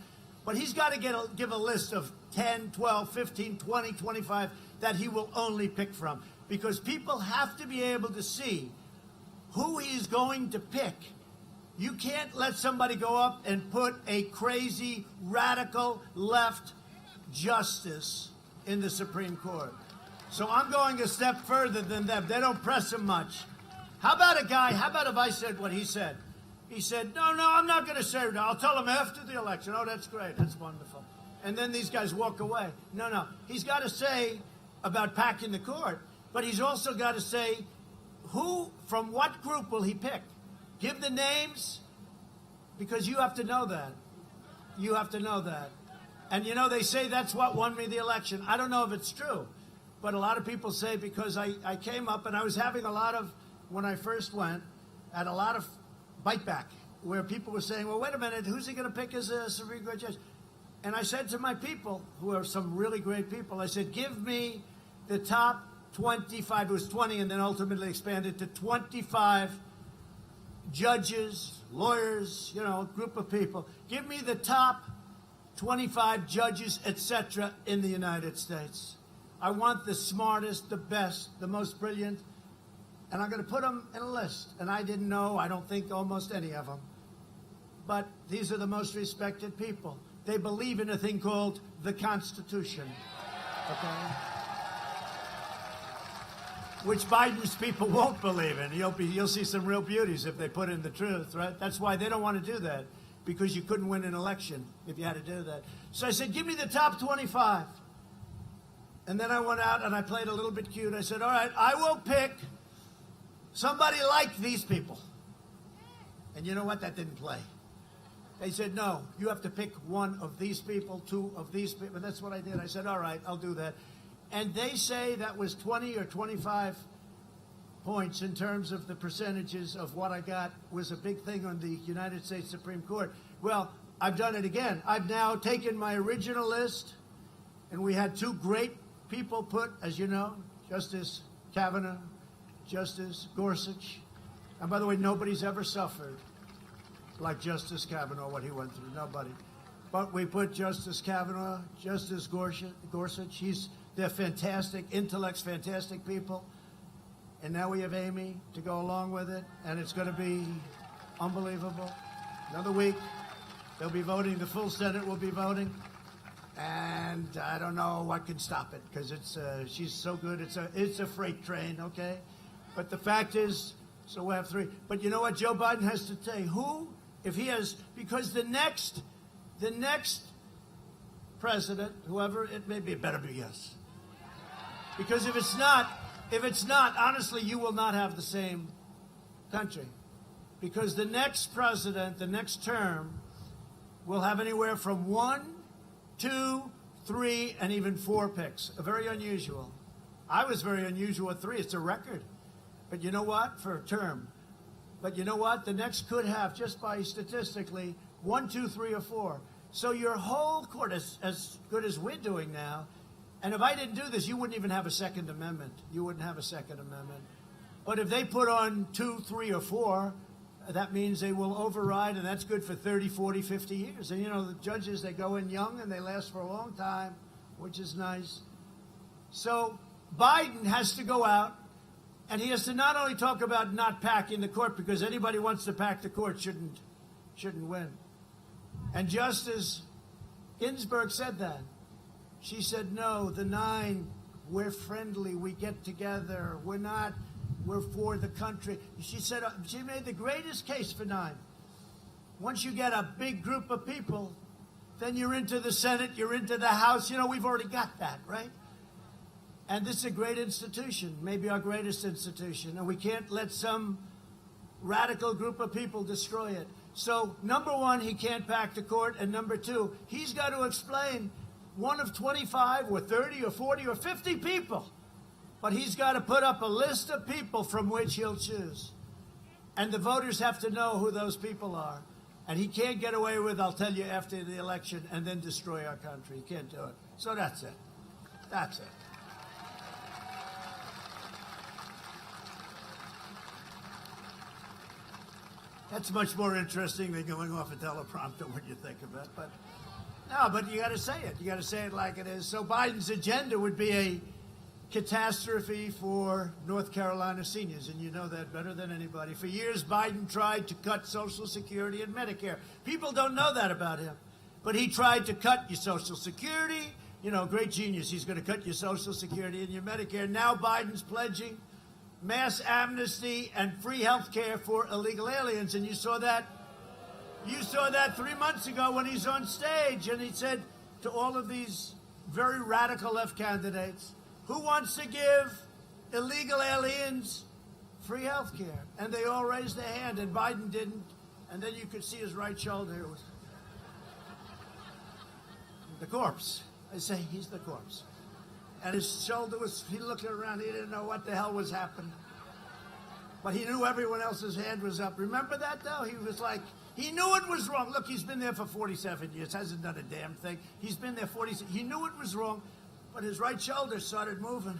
but he's got to give a list of 10, 12, 15, 20, 25 that he will only pick from. Because people have to be able to see who he's going to pick. You can't let somebody go up and put a crazy, radical left justice in the Supreme Court. So I'm going a step further than them. They don't press him much. How about if I said what he said? He said, no, I'm not going to say it. I'll tell him after the election. Oh, that's great. That's wonderful. And then these guys walk away. No. He's got to say about packing the court, but he's also got to say from what group will he pick? Give the names, because you have to know that. You have to know that. And, they say that's what won me the election. I don't know if it's true, but a lot of people say, because I came up and I was having when I first went, had a lot of bite back, where people were saying, well, wait a minute, who's he going to pick as a Supreme Court judge? And I said to my people, who are some really great people, I said, give me the top 25, it was 20 and then ultimately expanded to 25 judges, lawyers, a group of people. Give me the top 25 judges, etc., in the United States. I want the smartest, the best, the most brilliant, and I'm going to put them in a list. And I didn't know, I don't think, almost any of them. But these are the most respected people. They believe in a thing called the Constitution. Okay? Which Biden's people won't believe in. You'll see some real beauties if they put in the truth, right? That's why they don't want to do that, because you couldn't win an election if you had to do that. So I said, give me the top 25. And then I went out and I played a little bit cute. I said, all right, I will pick somebody like these people. And you know what? That didn't play. They said, no, you have to pick one of these people, two of these people. And that's what I did. I said, all right, I'll do that. And they say that was 20 or 25 points in terms of the percentages of what I got was a big thing on the United States Supreme Court. Well, I've done it again. I've now taken my original list, and we had two great people put, as you know, Justice Kavanaugh, Justice Gorsuch. And by the way, nobody's ever suffered like Justice Kavanaugh, what he went through. Nobody. But we put Justice Kavanaugh, Justice Gorsuch. They're fantastic intellects, fantastic people. And now we have Amy to go along with it, and it's going to be unbelievable. Another week, they'll be voting. The full Senate will be voting. And I don't know what can stop it, because she's so good. It's a freight train, okay? But the fact is, so we'll have three. But you know what Joe Biden has to say? Because the next president, whoever it may be, it better be yes. Because if it's not, honestly, you will not have the same country. Because the next president, the next term, will have anywhere from 1, 2, 3, and even 4 picks. Very unusual. I was very unusual at 3. It's a record. But you know what? For a term. But you know what? The next could have, just by statistically, 1, 2, 3, or 4. So your whole court, as good as we're doing now, and if I didn't do this, you wouldn't even have a Second Amendment. You wouldn't have a Second Amendment. But if they put on 2, 3, or 4, that means they will override, and that's good for 30, 40, 50 years. And, the judges, they go in young, and they last for a long time, which is nice. So Biden has to go out, and he has to not only talk about not packing the court, because anybody who wants to pack the court shouldn't win. And Justice Ginsburg said that. She said, no, the 9, we're friendly, we get together, we're for the country. She said, she made the greatest case for 9. Once you get a big group of people, then you're into the Senate, you're into the House. We've already got that, right? And this is a great institution, maybe our greatest institution, and we can't let some radical group of people destroy it. So, number 1, he can't pack the court, and number 2, he's got to explain one of 25 or 30 or 40 or 50 people. But he's got to put up a list of people from which he'll choose. And the voters have to know who those people are. And he can't get away with, I'll tell you after the election, and then destroy our country. He can't do it. So that's it. That's it. That's much more interesting than going off a teleprompter when you think of it. But no, but you got to say it. You got to say it like it is. So Biden's agenda would be a catastrophe for North Carolina seniors, and you know that better than anybody. For years, Biden tried to cut Social Security and Medicare. People don't know that about him, but he tried to cut your Social Security. You know, great genius. He's going to cut your Social Security and your Medicare. Now Biden's pledging mass amnesty and free health care for illegal aliens, and you saw that. You saw that 3 months ago when he's on stage, and he said to all of these very radical left candidates, who wants to give illegal aliens free health care? And they all raised their hand, and Biden didn't. And then you could see his right shoulder. It was the corpse. I say he's the corpse. And his shoulder was, he looked around, he didn't know what the hell was happening. But he knew everyone else's hand was up. Remember that, though? He was like, he knew it was wrong. Look, he's been there for 47 years, hasn't done a damn thing. He's been there 47. He knew it was wrong, but his right shoulder started moving.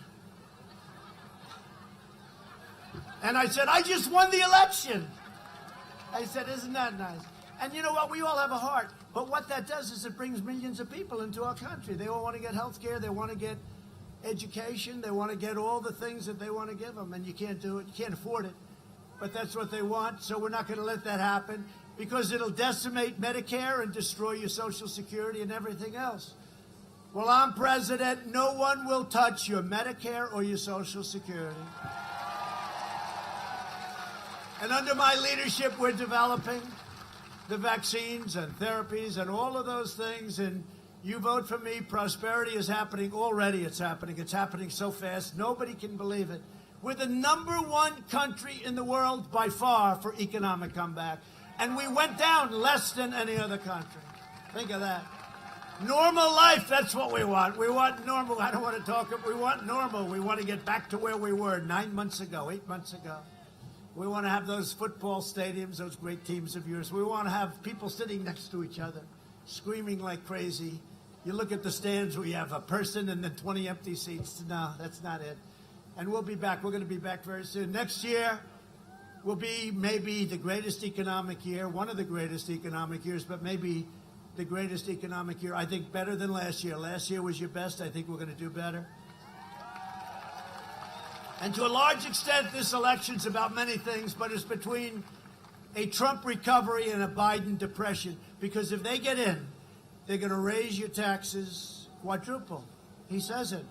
And I said, I just won the election. I said, isn't that nice? And you know what? We all have a heart. But what that does is it brings millions of people into our country. They all want to get health care. They want to get education. They want to get all the things that they want to give them. And you can't do it. You can't afford it. But that's what they want. So we're not going to let that happen because it'll decimate Medicare and destroy your Social Security and everything else. Well, I'm president. No one will touch your Medicare or your Social Security. And under my leadership, we're developing the vaccines and therapies and all of those things. And you vote for me, prosperity is happening already. It's happening. It's happening so fast. Nobody can believe it. We're the #1 country in the world by far for economic comeback. And we went down less than any other country. Think of that. Normal life, that's what we want. We want normal. I don't want to talk. We want normal. We want to get back to where we were 9 months ago, 8 months ago. We want to have those football stadiums, those great teams of yours. We want to have people sitting next to each other, screaming like crazy. You look at the stands, we have a person and then 20 empty seats. No, that's not it. And we'll be back. We're going to be back very soon. Next year will be maybe the greatest economic year, one of the greatest economic years, but maybe the greatest economic year. I think better than last year. Last year was your best. I think we're going to do better. And to a large extent, this election's about many things, but it's between a Trump recovery and a Biden depression. Because if they get in, they're going to raise your taxes quadruple. He says it.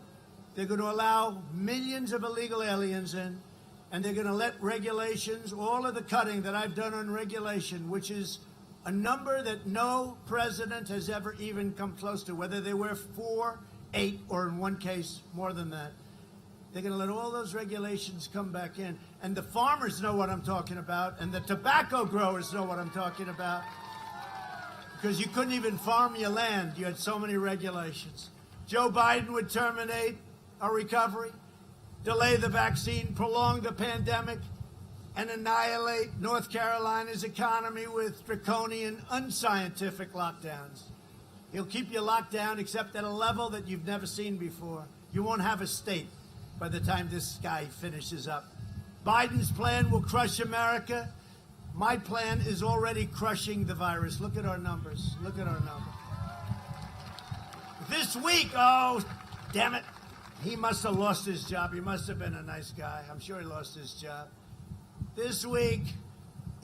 They're going to allow millions of illegal aliens in, and they're going to let regulations, all of the cutting that I've done on regulation, which is a number that no president has ever even come close to, whether they were 4, 8, or in one case, more than that. They're going to let all those regulations come back in. And the farmers know what I'm talking about, and the tobacco growers know what I'm talking about, because you couldn't even farm your land. You had so many regulations. Joe Biden would terminate our recovery, delay the vaccine, prolong the pandemic, and annihilate North Carolina's economy with draconian, unscientific lockdowns. He'll keep you locked down except at a level that you've never seen before. You won't have a state by the time this guy finishes up. Biden's plan will crush America. My plan is already crushing the virus. Look at our numbers. Look at our numbers. This week, oh, damn it. He must have lost his job. He must have been a nice guy. I'm sure he lost his job. This week,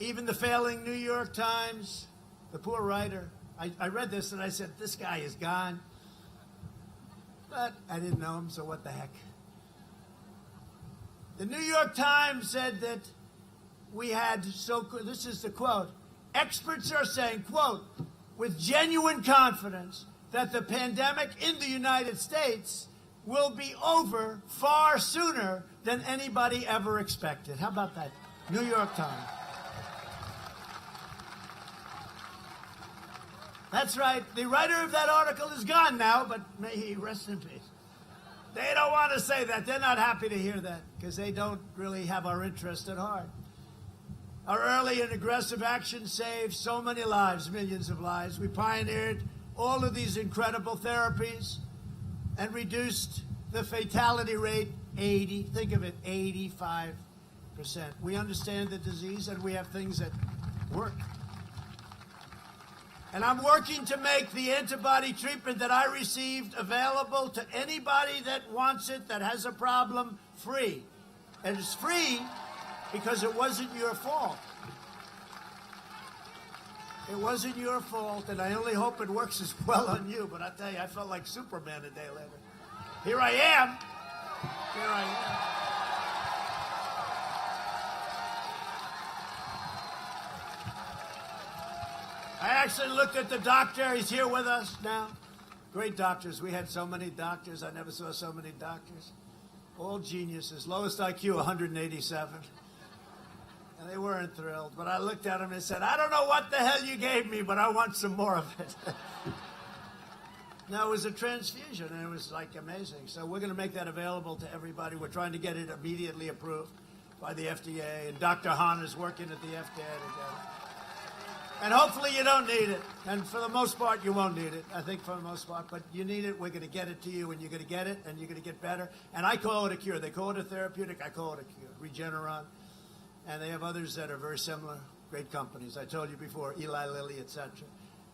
even the failing New York Times, the poor writer, I read this and I said, this guy is gone. But I didn't know him, so what the heck. The New York Times said that we had, this is the quote, experts are saying, quote, with genuine confidence that the pandemic in the United States will be over far sooner than anybody ever expected. How about that? New York Times. That's right. The writer of that article is gone now, but may he rest in peace. They don't want to say that. They're not happy to hear that because they don't really have our interest at heart. Our early and aggressive action saved so many lives, millions of lives. We pioneered all of these incredible therapies and reduced the fatality rate 80, think of it, 85%. We understand the disease and we have things that work. And I'm working to make the antibody treatment that I received available to anybody that wants it, that has a problem, free. And it's free because it wasn't your fault. It wasn't your fault, and I only hope it works as well on you. But I tell you, I felt like Superman a day later. Here I am. Here I am. I actually looked at the doctor. He's here with us now. Great doctors. We had so many doctors. I never saw so many doctors. All geniuses. Lowest IQ, 187. And they weren't thrilled. But I looked at him and said, I don't know what the hell you gave me, but I want some more of it. No, it was a transfusion, and it was, like, amazing. So we're going to make that available to everybody. We're trying to get it immediately approved by the FDA, and Dr. Hahn is working at the FDA to get it. And hopefully you don't need it. And for the most part, you won't need it, I think, for the most part. But you need it. We're going to get it to you, and you're going to get it, and you're going to get better. And I call it a cure. They call it a therapeutic. I call it a cure. Regeneron. And they have others that are very similar. Great companies. I told you before, Eli Lilly, etc.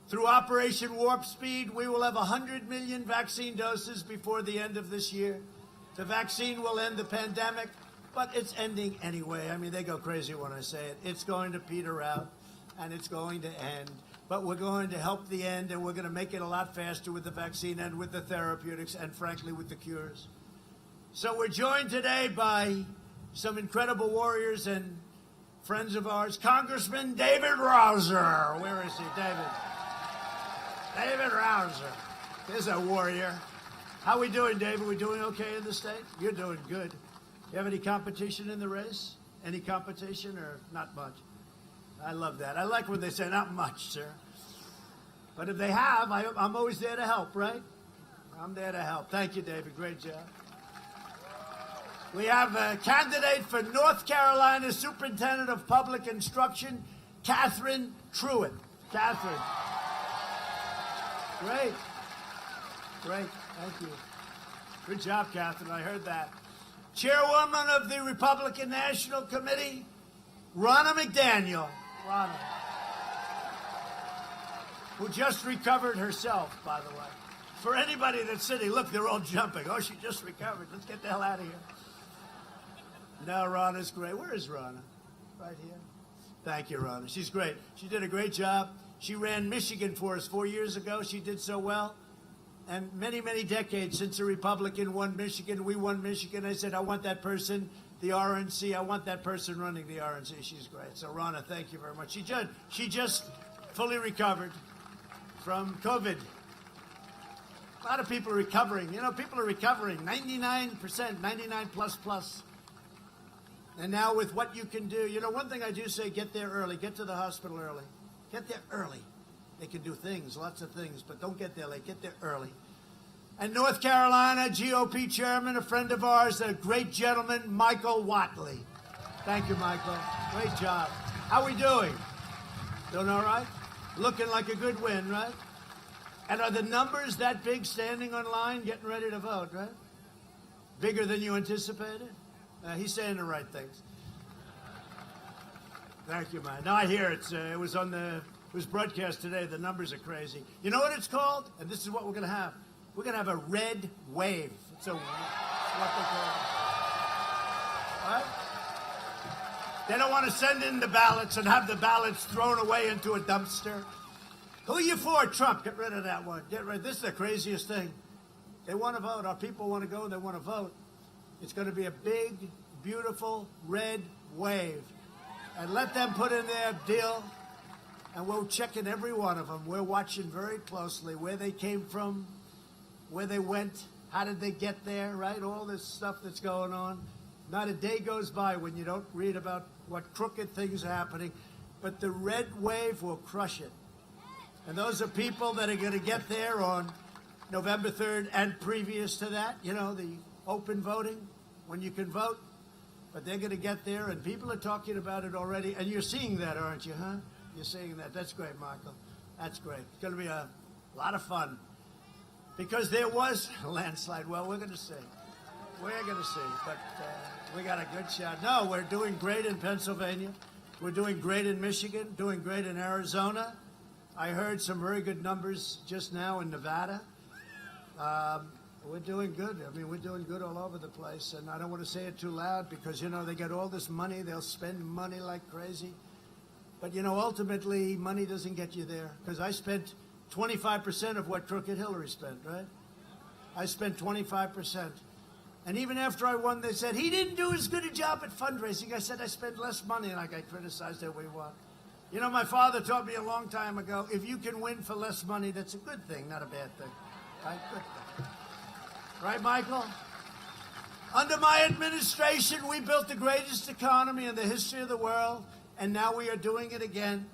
Through Operation Warp Speed, we will have 100 million vaccine doses before the end of this year. The vaccine will end the pandemic, but it's ending anyway. I mean, they go crazy when I say it. It's going to peter out. And it's going to end. But we're going to help the end, and we're going to make it a lot faster with the vaccine and with the therapeutics and, frankly, with the cures. So we're joined today by some incredible warriors and friends of ours. Congressman David Rouser. Where is he, David? David Rouser. There's a warrior. How we doing, David? We doing okay in the state? You're doing good. You have any competition in the race? Any competition or not much? I love that. I like when they say, not much, sir. But if they have, I'm always there to help, right? I'm there to help. Thank you, David. Great job. We have a candidate for North Carolina Superintendent of Public Instruction, Catherine Truitt. Catherine. Great. Great. Thank you. Good job, Catherine. I heard that. Chairwoman of the Republican National Committee, Ronna McDaniel. Ronna, who just recovered herself, by the way. For anybody that's sitting, look, they're all jumping. Oh, she just recovered. Let's get the hell out of here. No, Ronna's great. Where is Ronna? Right here. Thank you, Ronna. She's great. She did a great job. She ran Michigan for us 4 years ago. She did so well. And many, many decades since a Republican won Michigan, we won Michigan. I said, I want that person. The RNC, I want that person running the RNC. She's great. So, Ronna, thank you very much. She just fully recovered from COVID. A lot of people are recovering. You know, people are recovering. 99%, 99 plus. And now with what you can do, you know, one thing I do say, get there early. Get to the hospital early. Get there early. They can do things, lots of things, but don't get there late. Get there early. And North Carolina GOP chairman, a friend of ours, a great gentleman, Michael Whatley. Thank you, Michael. Great job. How we doing? Doing all right? Looking like a good win, right? And are the numbers that big standing on line, getting ready to vote, right? Bigger than you anticipated? He's saying the right things. Thank you, man. Now I hear it was broadcast today. The numbers are crazy. You know what it's called? And this is what we're going to have. We're going to have a red wave. It's what they call it. Right? They don't want to send in the ballots and have the ballots thrown away into a dumpster. Who are you for, Trump? Get rid of that one. Get rid. This is the craziest thing. They want to vote. Our people want to go. They want to vote. It's going to be a big, beautiful red wave. And let them put in their deal. And we're checking every one of them. We're watching very closely where they came from, where they went, how did they get there, right? All this stuff that's going on. Not a day goes by when you don't read about what crooked things are happening. But the red wave will crush it. And those are people that are going to get there on November 3rd and previous to that, you know, the open voting, when you can vote. But they're going to get there, and people are talking about it already. And you're seeing that, aren't you, huh? You're seeing that. That's great, Michael. That's great. It's going to be a lot of fun. Because there was a landslide. Well, we're going to see. We're going to see. But we got a good shot. No, we're doing great in Pennsylvania. We're doing great in Michigan, doing great in Arizona. I heard some very good numbers just now in Nevada. We're doing good. I mean, we're doing good all over the place. And I don't want to say it too loud because, you know, they get all this money. They'll spend money like crazy. But, you know, ultimately, money doesn't get you there. Because I spent 25% of what Crooked Hillary spent, right? I spent 25%. And even after I won, they said, he didn't do as good a job at fundraising. I said, I spent less money, and I got criticized that we won. You know, my father taught me a long time ago, if you can win for less money, that's a good thing, not a bad thing. Right? Good thing. Right, Michael? Under my administration, we built the greatest economy in the history of the world, and now we are doing it again.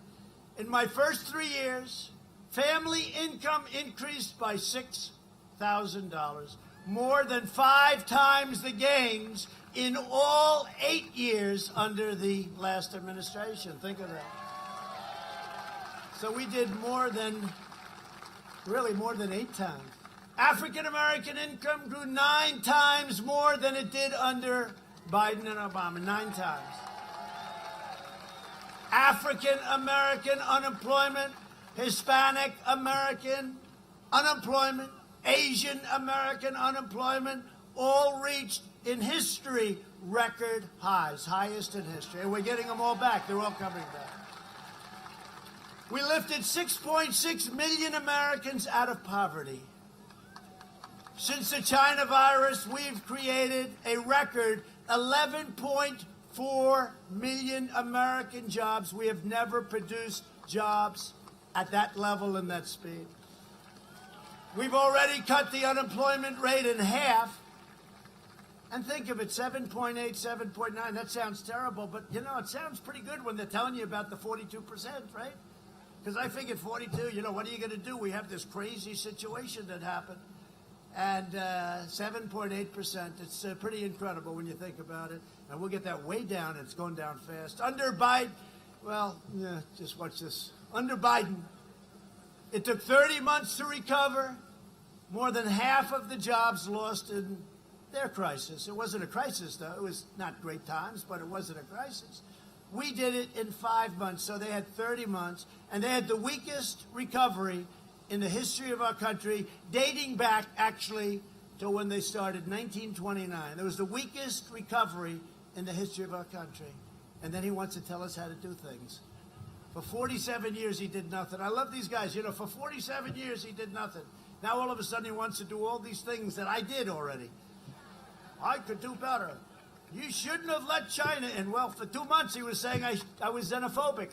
In my first 3 years, family income increased by $6,000, more than 5 times the gains in all 8 years under the last administration. Think of that. So we did more than 8 times. African American income grew 9 times more than it did under Biden and Obama, 9 times. African American unemployment, Hispanic American unemployment, Asian American unemployment, all reached in history record highs, highest in history. And we're getting them all back. They're all coming back. We lifted 6.6 million Americans out of poverty. Since the China virus, we've created a record 11.4 million American jobs. We have never produced jobs at that level and that speed. We've already cut the unemployment rate in half. And think of it, 7.8, 7.9, that sounds terrible, but you know, it sounds pretty good when they're telling you about the 42%, right? Because I figured 42, you know, what are you going to do? We have this crazy situation that happened. And 7.8%, it's pretty incredible when you think about it. And we'll get that way down. It's going down fast. Under Biden, well, yeah, just watch this. Under Biden, it took 30 months to recover. More than half of the jobs lost in their crisis. It wasn't a crisis, though. It was not great times, but it wasn't a crisis. We did it in 5 months, so they had 30 months. And they had the weakest recovery in the history of our country, dating back, actually, to when they started, 1929. It was the weakest recovery in the history of our country. And then he wants to tell us how to do things. For 47 years, he did nothing. I love these guys. You know, for 47 years, he did nothing. Now, all of a sudden, he wants to do all these things that I did already. I could do better. You shouldn't have let China in. Well, for 2 months, he was saying I was xenophobic.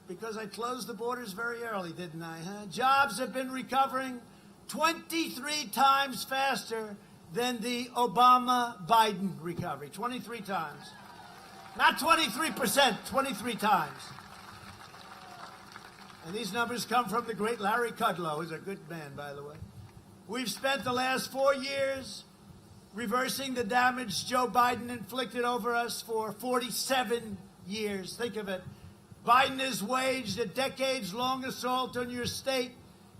Because I closed the borders very early, didn't I? Huh? Jobs have been recovering 23 times faster than the Obama-Biden recovery. 23 times. Not 23%, 23 times. And these numbers come from the great Larry Kudlow, who's a good man, by the way. We've spent the last 4 years reversing the damage Joe Biden inflicted over us for 47 years. Think of it. Biden has waged a decades-long assault on your state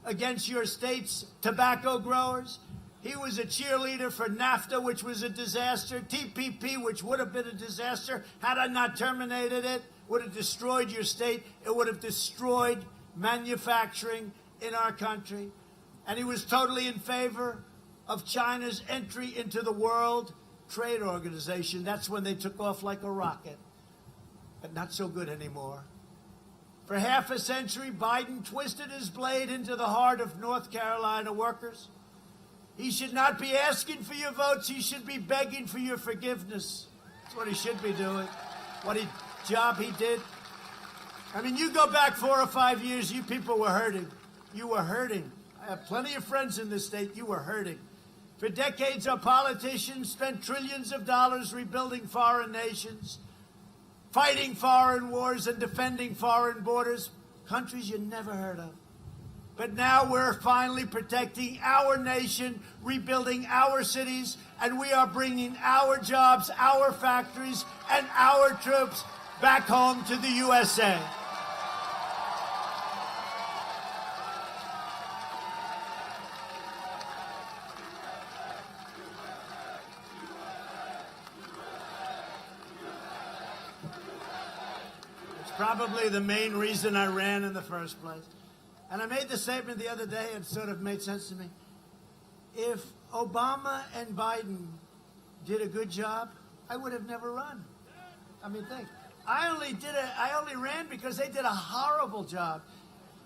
against your state's tobacco growers. He was a cheerleader for NAFTA, which was a disaster. TPP, which would have been a disaster had I not terminated it, would have destroyed your state. It would have destroyed manufacturing in our country. And he was totally in favor of China's entry into the World Trade Organization. That's when they took off like a rocket. But not so good anymore. For half a century, Biden twisted his blade into the heart of North Carolina workers. He should not be asking for your votes. He should be begging for your forgiveness. That's what he should be doing. Job he did. I mean, you go back 4 or 5 years, you people were hurting. You were hurting. I have plenty of friends in this state. You were hurting. For decades, our politicians spent trillions of dollars rebuilding foreign nations, fighting foreign wars and defending foreign borders, countries you never heard of. But now we're finally protecting our nation, rebuilding our cities, and we are bringing our jobs, our factories, and our troops back home to the USA. Probably the main reason I ran in the first place. And I made the statement the other day, and sort of made sense to me. If Obama and Biden did a good job, I would have never run. I mean, think. I only ran because they did a horrible job.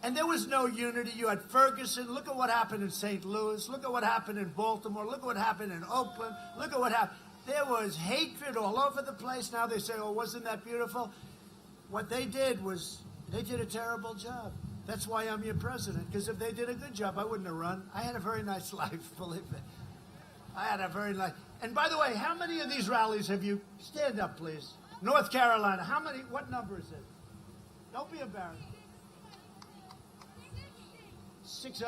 And there was no unity. You had Ferguson. Look at what happened in St. Louis. Look at what happened in Baltimore. Look at what happened in Oakland. Look at what happened. There was hatred all over the place. Now they say, oh, wasn't that beautiful? What they did was, they did a terrible job. That's why I'm your president, because if they did a good job, I wouldn't have run. I had a very nice life, believe me. I had a very nice... And by the way, how many of these rallies have you... Stand up, please. North Carolina, how many... What number is it? Don't be embarrassed. 60?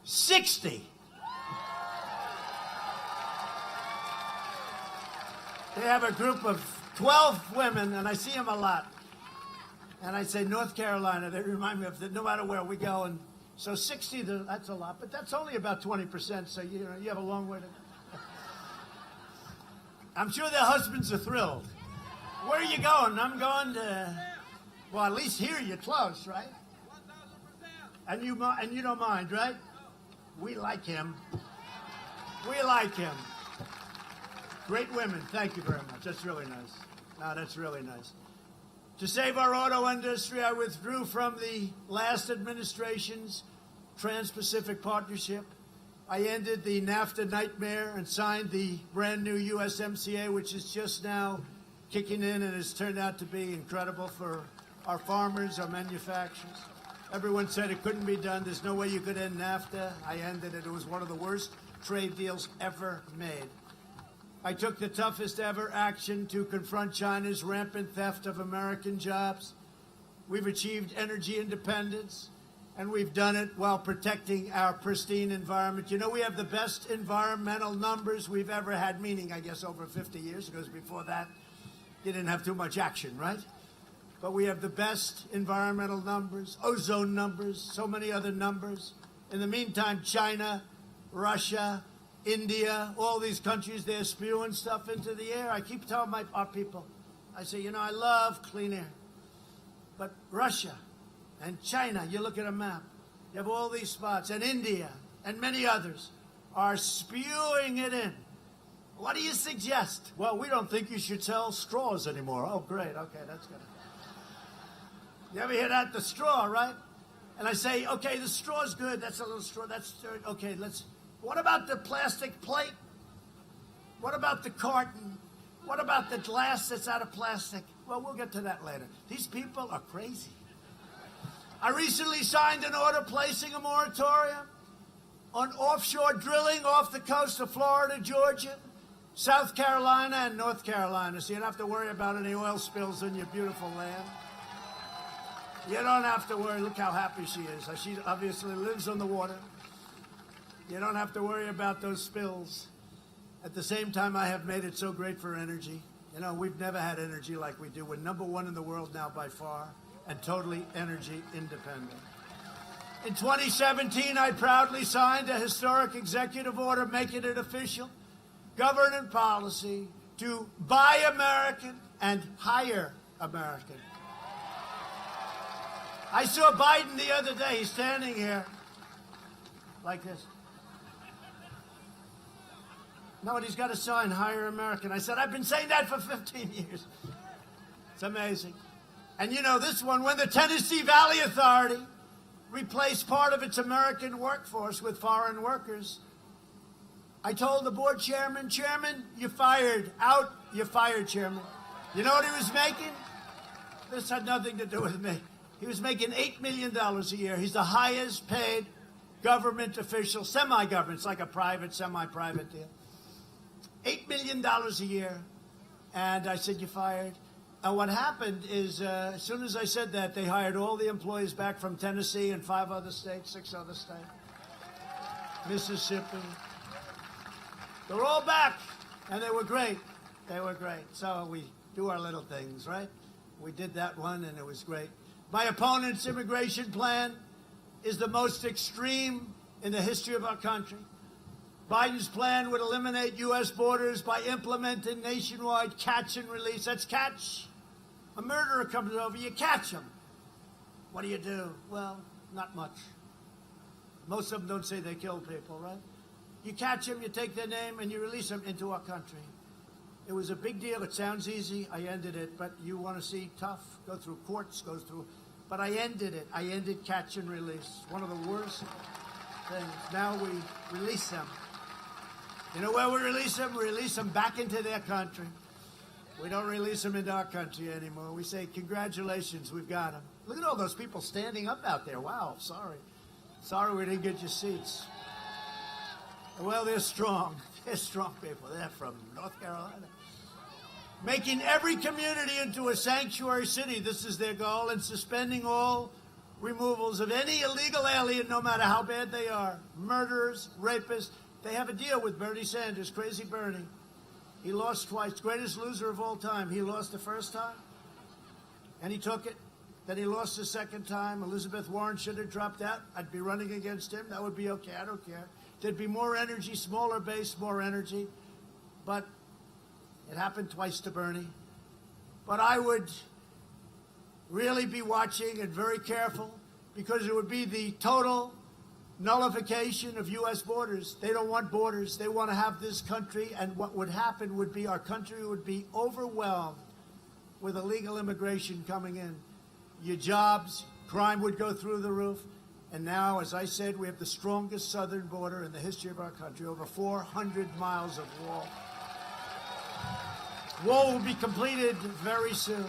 60! They have a group of 12 women, and I see them a lot. And I say, North Carolina, they remind me of that no matter where we go. And so 60, that's a lot, but that's only about 20%, so you have a long way to go. I'm sure their husbands are thrilled. Where are you going? I'm going to, well, at least here you're close, right? 1,000%. And you don't mind, right? We like him. We like him. Great women. Thank you very much. That's really nice. No, that's really nice. To save our auto industry, I withdrew from the last administration's Trans-Pacific Partnership. I ended the NAFTA nightmare and signed the brand new USMCA, which is just now kicking in and has turned out to be incredible for our farmers, our manufacturers. Everyone said it couldn't be done. There's no way you could end NAFTA. I ended it. It was one of the worst trade deals ever made. I took the toughest ever action to confront China's rampant theft of American jobs. We've achieved energy independence, and we've done it while protecting our pristine environment. You know, we have the best environmental numbers we've ever had, meaning, I guess, over 50 years, because before that, you didn't have too much action, right? But we have the best environmental numbers, ozone numbers, so many other numbers. In the meantime, China, Russia, India, all these countries, they're spewing stuff into the air. I keep telling our people, I say, you know, I love clean air. But Russia and China, you look at a map, you have all these spots, and India and many others are spewing it in. What do you suggest? Well, we don't think you should sell straws anymore. Oh, great. Okay, that's good. You ever hear that? The straw, right? And I say, okay, the straw's good. That's a little straw. That's okay, what about the plastic plate? What about the carton? What about the glass that's out of plastic? Well, we'll get to that later. These people are crazy. I recently signed an order placing a moratorium on offshore drilling off the coast of Florida, Georgia, South Carolina, and North Carolina, so you don't have to worry about any oil spills in your beautiful land. You don't have to worry. Look how happy she is. She obviously lives on the water. You don't have to worry about those spills. At the same time, I have made it so great for energy. You know, we've never had energy like we do. We're #1 in the world now by far, and totally energy independent. In 2017, I proudly signed a historic executive order making it official government policy to buy American and hire American. I saw Biden the other day. He's standing here like this. No, and he's got a sign, Hire American. I said, I've been saying that for 15 years. It's amazing. And you know this one, when the Tennessee Valley Authority replaced part of its American workforce with foreign workers, I told the board chairman, you're fired. Out, you're fired, Chairman. You know what he was making? This had nothing to do with me. He was making $8 million a year. He's the highest paid government official, semi-government. It's like a private, semi-private deal. $8 million a year. And I said, you're fired. And what happened is, as soon as I said that, they hired all the employees back from Tennessee and 5 other states, 6 other states, Mississippi. They're all back, and they were great. They were great. So we do our little things, right? We did that one, and it was great. My opponent's immigration plan is the most extreme in the history of our country. Biden's plan would eliminate U.S. borders by implementing nationwide catch and release. That's catch A murderer comes over, you catch him. What do? Well, not much. Most of them don't say they killed people, right? You catch them, you take their name, and you release them into our country. It was a big deal. It sounds easy. I ended it. But you want to see tough? Go through courts, go through... But I ended it. I ended catch and release. One of the worst things. Now we release them. You know where we release them? We release them back into their country. We don't release them into our country anymore. We say, congratulations, we've got them. Look at all those people standing up out there. Wow, sorry. Sorry we didn't get your seats. Well, they're strong. They're strong people. They're from North Carolina. Making every community into a sanctuary city. This is their goal. And suspending all removals of any illegal alien, no matter how bad they are. Murderers, rapists. They have a deal with Bernie Sanders, Crazy Bernie. He lost twice. Greatest loser of all time. He lost the first time, and he took it. Then he lost the second time. Elizabeth Warren should have dropped out. I'd be running against him. That would be okay. I don't care. There'd be more energy, smaller base, more energy. But it happened twice to Bernie. But I would really be watching and very careful, because it would be the total nullification of U.S. borders. They don't want borders. They want to have this country, and what would happen would be our country would be overwhelmed with illegal immigration coming in. Your jobs, crime would go through the roof. And now, as I said, we have the strongest southern border in the history of our country, over 400 miles of wall. Wall will be completed very soon.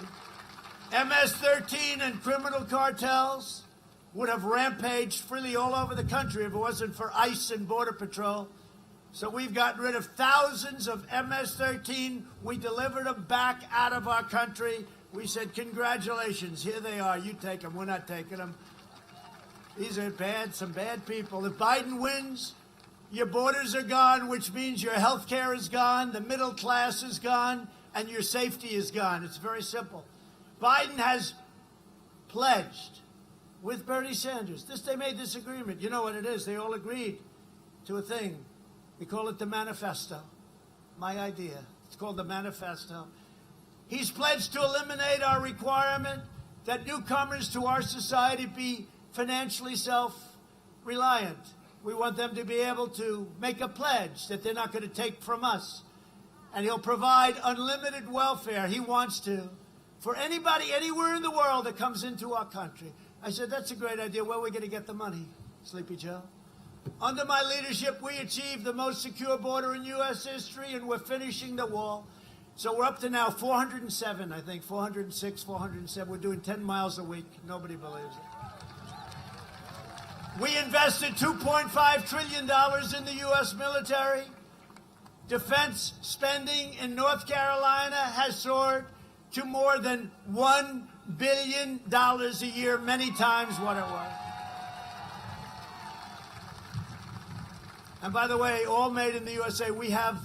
MS-13 and criminal cartels would have rampaged freely all over the country if it wasn't for ICE and Border Patrol. So we've gotten rid of thousands of MS-13. We delivered them back out of our country. We said, congratulations, here they are. You take them. We're not taking them. These are bad, some bad people. If Biden wins, your borders are gone, which means your health care is gone, the middle class is gone, and your safety is gone. It's very simple. Biden has pledged with Bernie Sanders. They made this agreement. You know what it is. They all agreed to a thing. We call it the manifesto. My idea. It's called the manifesto. He's pledged to eliminate our requirement that newcomers to our society be financially self-reliant. We want them to be able to make a pledge that they're not going to take from us. And he'll provide unlimited welfare. He wants to. For anybody anywhere in the world that comes into our country. I said, that's a great idea. Where are we going to get the money, Sleepy Joe? Under my leadership, we achieved the most secure border in U.S. history, and we're finishing the wall. So we're up to now 407, I think, 406, 407. We're doing 10 miles a week. Nobody believes it. We invested $2.5 trillion in the U.S. military. Defense spending in North Carolina has soared to more than $1 billion a year, many times what it was. And by the way, all made in the USA. We have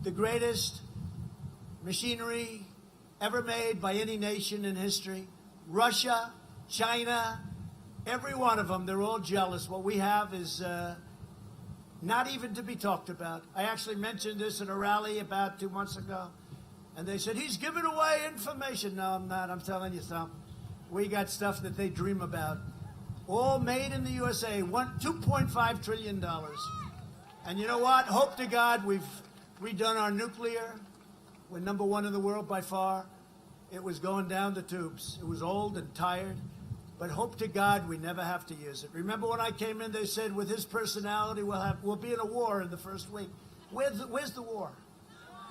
the greatest machinery ever made by any nation in history. Russia, China, every one of them, they're all jealous. What we have is not even to be talked about. I actually mentioned this at a rally about 2 months ago. And they said, he's giving away information. No, I'm not. I'm telling you something. We got stuff that they dream about. All made in the USA. $2.5 trillion. And you know what? Hope to God we've redone our nuclear. We're number one in the world by far. It was going down the tubes. It was old and tired. But hope to God we never have to use it. Remember when I came in, they said, with his personality, we'll be in a war in the first week. Where's the war?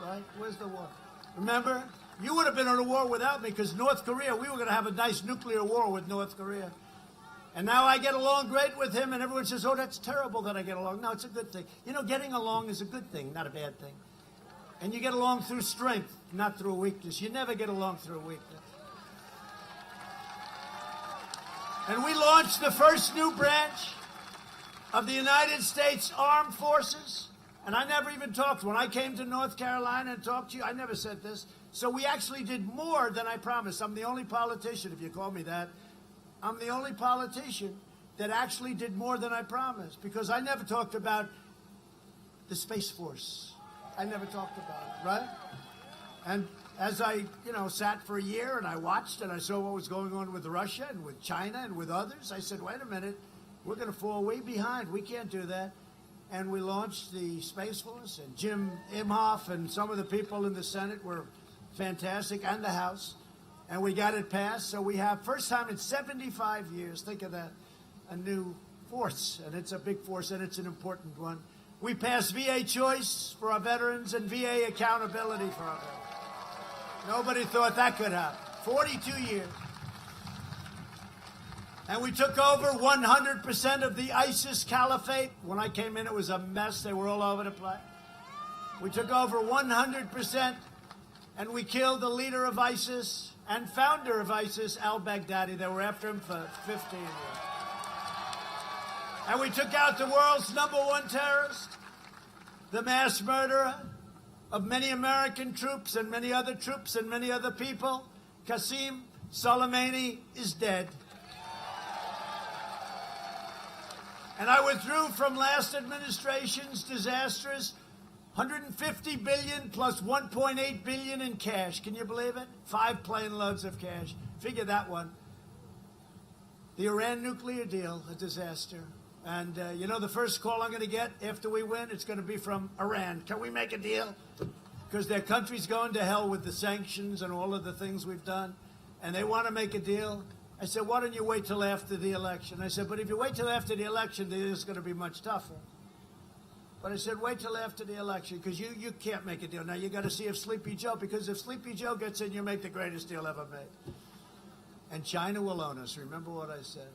Right? Where's the war? Remember? You would have been in a war without me, because North Korea, we were going to have a nice nuclear war with North Korea. And now I get along great with him, and everyone says, oh, that's terrible that I get along. No, it's a good thing. You know, getting along is a good thing, not a bad thing. And you get along through strength, not through weakness. You never get along through weakness. And we launched the first new branch of the United States Armed Forces. And I never even talked. When I came to North Carolina and talked to you, I never said this. So we actually did more than I promised. I'm the only politician, if you call me that. I'm the only politician that actually did more than I promised. Because I never talked about the Space Force. I never talked about it, right? And as I, sat for a year and I watched and I saw what was going on with Russia and with China and with others, I said, wait a minute, we're going to fall way behind. We can't do that. And we launched the Space Force, and Jim Imhoff and some of the people in the Senate were fantastic, and the House. And we got it passed. So we have, first time in 75 years, think of that, a new force. And it's a big force, and it's an important one. We passed VA choice for our veterans and VA accountability for our veterans. Nobody thought that could happen. 42 years. And we took over 100% of the ISIS caliphate. When I came in, it was a mess. They were all over the place. We took over 100%, and we killed the leader of ISIS and founder of ISIS, al-Baghdadi. They were after him for 15 years. And we took out the world's #1 terrorist, the mass murderer of many American troops and many other troops and many other people. Qasem Soleimani is dead. And I withdrew from last administration's disastrous $150 billion plus $1.8 billion in cash. Can you believe it? 5 plane loads of cash. Figure that one. The Iran nuclear deal, a disaster. And the first call I'm going to get after we win, it's going to be from Iran. Can we make a deal? Because their country's going to hell with the sanctions and all of the things we've done. And they want to make a deal. I said, why don't you wait till after the election? I said, but if you wait till after the election, then it's going to be much tougher. But I said, wait till after the election, because you can't make a deal. Now, you got to see if Sleepy Joe, because if Sleepy Joe gets in, you make the greatest deal ever made. And China will own us. Remember what I said.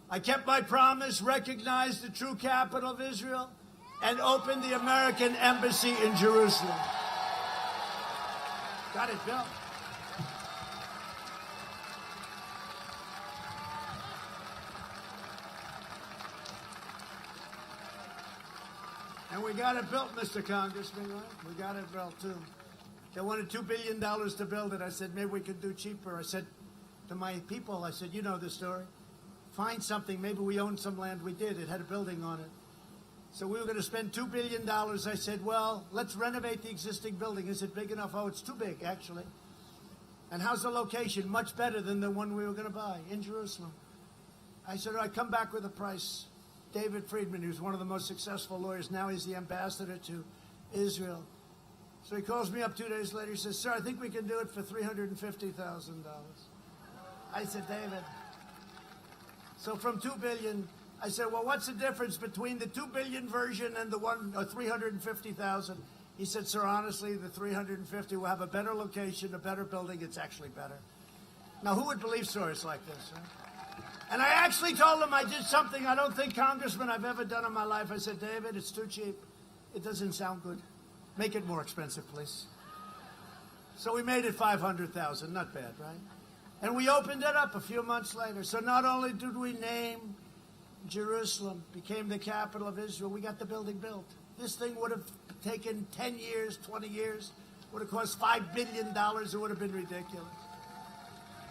I kept my promise, recognized the true capital of Israel, and opened the American embassy in Jerusalem. Got it built. And we got it built, Mr. Congressman, right? We got it built, too. They wanted $2 billion to build it. I said, maybe we could do cheaper. I said to my people, I said, you know the story. Find something. Maybe we own some land. We did. It had a building on it. So we were going to spend $2 billion. I said, well, let's renovate the existing building. Is it big enough? Oh, it's too big, actually. And how's the location? Much better than the one we were going to buy in Jerusalem. I said, all right, come back with a price. David Friedman, who's one of the most successful lawyers, now he's the ambassador to Israel. So he calls me up 2 days later. He says, sir, I think we can do it for $350,000. I said, David. So from $2 billion, I said, well, what's the difference between the $2 billion version and the one, or $350,000? He said, sir, honestly, the $350,000 will have a better location, a better building. It's actually better. Now, who would believe stories like this, huh? And I actually told him I did something I don't think, Congressman, I've ever done in my life. I said, David, it's too cheap. It doesn't sound good. Make it more expensive, please. So we made it $500,000. Not bad, right? And we opened it up a few months later. So not only did we name Jerusalem, became the capital of Israel, we got the building built. This thing would have taken 10 years, 20 years. Would have cost $5 billion. It would have been ridiculous.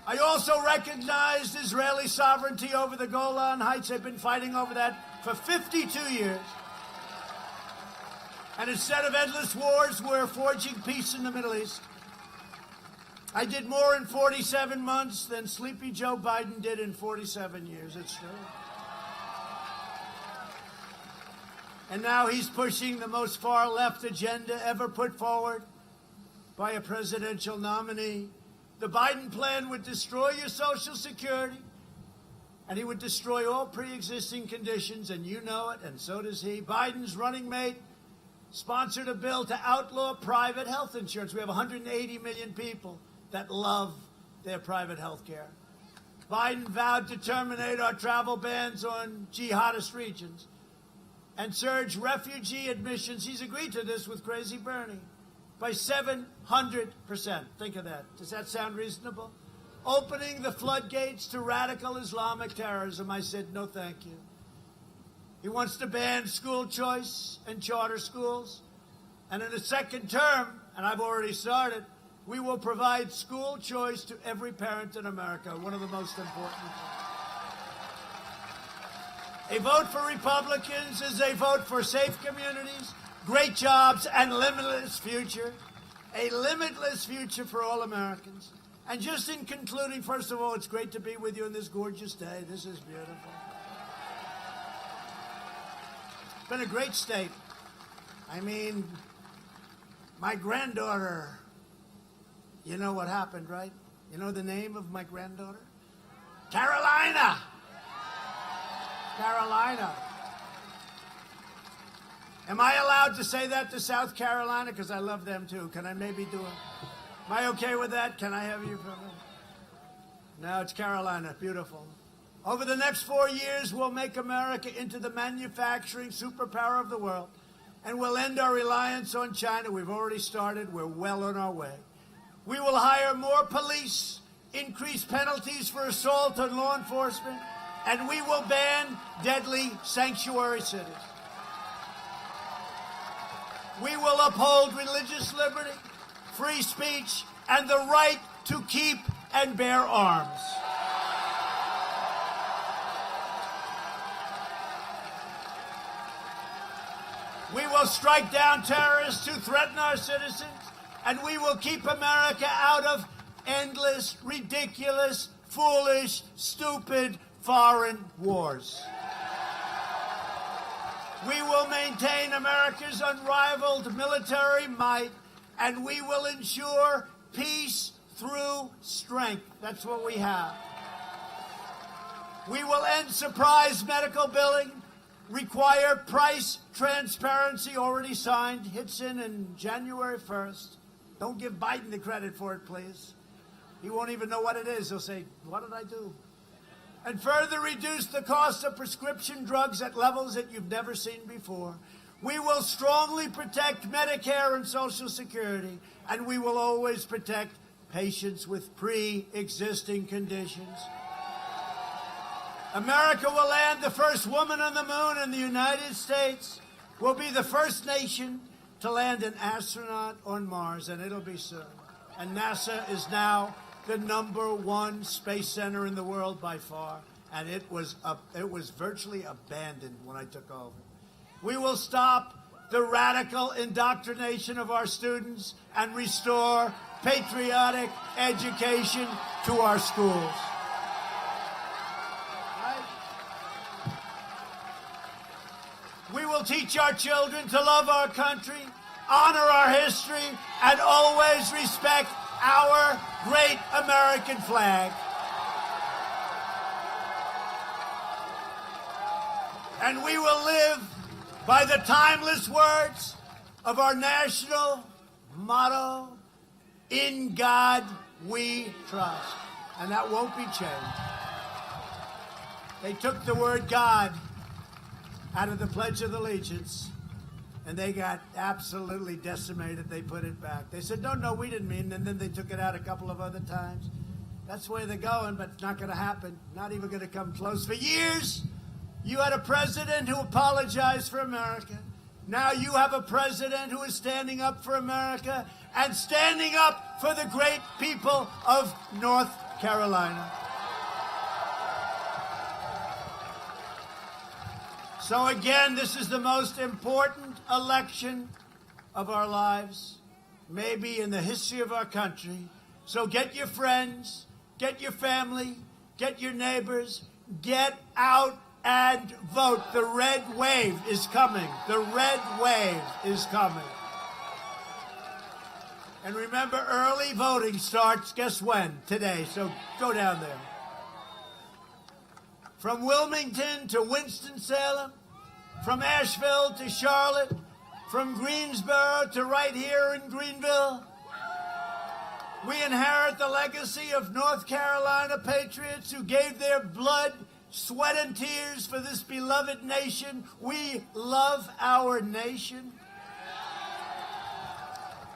I also recognized Israeli sovereignty over the Golan Heights. They've been fighting over that for 52 years. And instead of endless wars, we're forging peace in the Middle East. I did more in 47 months than Sleepy Joe Biden did in 47 years. It's true. And now he's pushing the most far-left agenda ever put forward by a presidential nominee. The Biden plan would destroy your Social Security, and he would destroy all pre-existing conditions, and you know it, and so does he. Biden's running mate sponsored a bill to outlaw private health insurance. We have 180 million people that love their private health care. Biden vowed to terminate our travel bans on jihadist regions and surge refugee admissions. He's agreed to this with Crazy Bernie. By 700%. Think of that. Does that sound reasonable? Opening the floodgates to radical Islamic terrorism. I said, no, thank you. He wants to ban school choice and charter schools. And in the second term, and I've already started, we will provide school choice to every parent in America. One of the most important things. A vote for Republicans is a vote for safe communities, great jobs, and limitless future. a limitless future for all Americans. And just in concluding, first of all, it's great to be with you on this gorgeous day. This is beautiful. It's been a great state. I mean, my granddaughter, you know what happened, right? You know the name of my granddaughter? Carolina. Carolina. Am I allowed to say that to South Carolina? Because I love them too. Can I maybe do it? Am I okay with that? Can I have you from it? No, it's Carolina. Beautiful. Over the next 4 years, we'll make America into the manufacturing superpower of the world. And we'll end our reliance on China. We've already started. We're well on our way. We will hire more police, increase penalties for assault on law enforcement, and we will ban deadly sanctuary cities. We will uphold religious liberty, free speech, and the right to keep and bear arms. We will strike down terrorists who threaten our citizens, and we will keep America out of endless, ridiculous, foolish, stupid foreign wars. We will maintain America's unrivaled military might, and we will ensure peace through strength. That's what we have. We will end surprise medical billing, require price transparency, already signed, hits in January 1st. Don't give Biden the credit for it, please. He won't even know what it is. He'll say, what did I do? And further reduce the cost of prescription drugs at levels that you've never seen before. We will strongly protect Medicare and Social Security, and we will always protect patients with pre-existing conditions. America will land the first woman on the moon, and the United States will be the first nation to land an astronaut on Mars, and it'll be soon. And NASA is now the #1 space center in the world by far, and it was virtually abandoned when I took over. We will stop the radical indoctrination of our students and restore patriotic education to our schools. Right? We will teach our children to love our country, honor our history, and always respect our great American flag. And we will live by the timeless words of our national motto, "In God we trust." And that won't be changed. They took the word God out of the Pledge of Allegiance, and they got absolutely decimated. They put it back. They said, no, we didn't mean, and then they took it out a couple of other times. That's the way they're going, but it's not going to happen. Not even going to come close. For years, you had a president who apologized for America. Now you have a president who is standing up for America and standing up for the great people of North Carolina. So again, this is the most important election of our lives, maybe in the history of our country. So get your friends, get your family, get your neighbors, get out and vote. The red wave is coming. The red wave is coming. And remember, early voting starts, guess when? Today. So go down there. From Wilmington to Winston-Salem, from Asheville to Charlotte, from Greensboro to right here in Greenville, we inherit the legacy of North Carolina patriots who gave their blood, sweat, and tears for this beloved nation. We love our nation.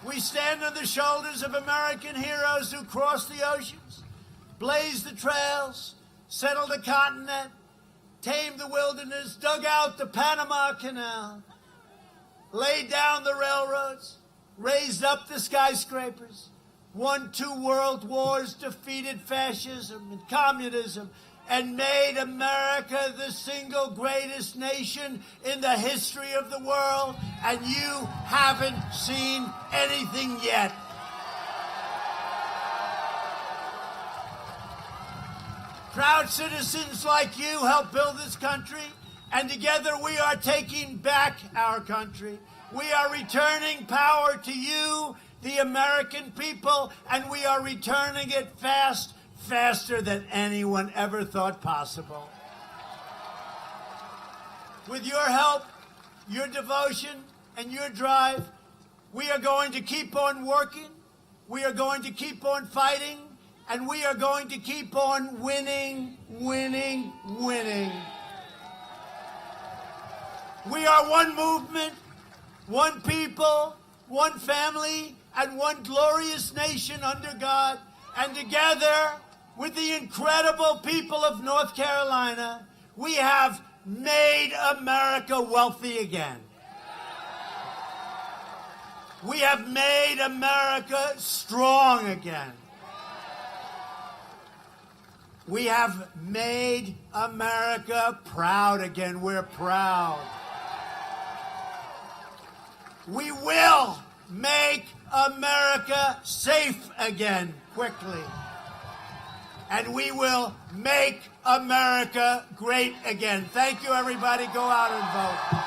We stand on the shoulders of American heroes who crossed the oceans, blazed the trails, settled the continent, tamed the wilderness, dug out the Panama Canal, laid down the railroads, raised up the skyscrapers, won 2 world wars, defeated fascism and communism, and made America the single greatest nation in the history of the world. And you haven't seen anything yet. Proud citizens like you help build this country, and together we are taking back our country. We are returning power to you, the American people, and we are returning it faster than anyone ever thought possible. With your help, your devotion, and your drive, we are going to keep on working, we are going to keep on fighting, and we are going to keep on winning. We are one movement, one people, one family, and one glorious nation under God. And together with the incredible people of North Carolina, we have made America wealthy again. We have made America strong again. We have made America proud again. We're proud. We will make America safe again quickly. And we will make America great again. Thank you, everybody. Go out and vote.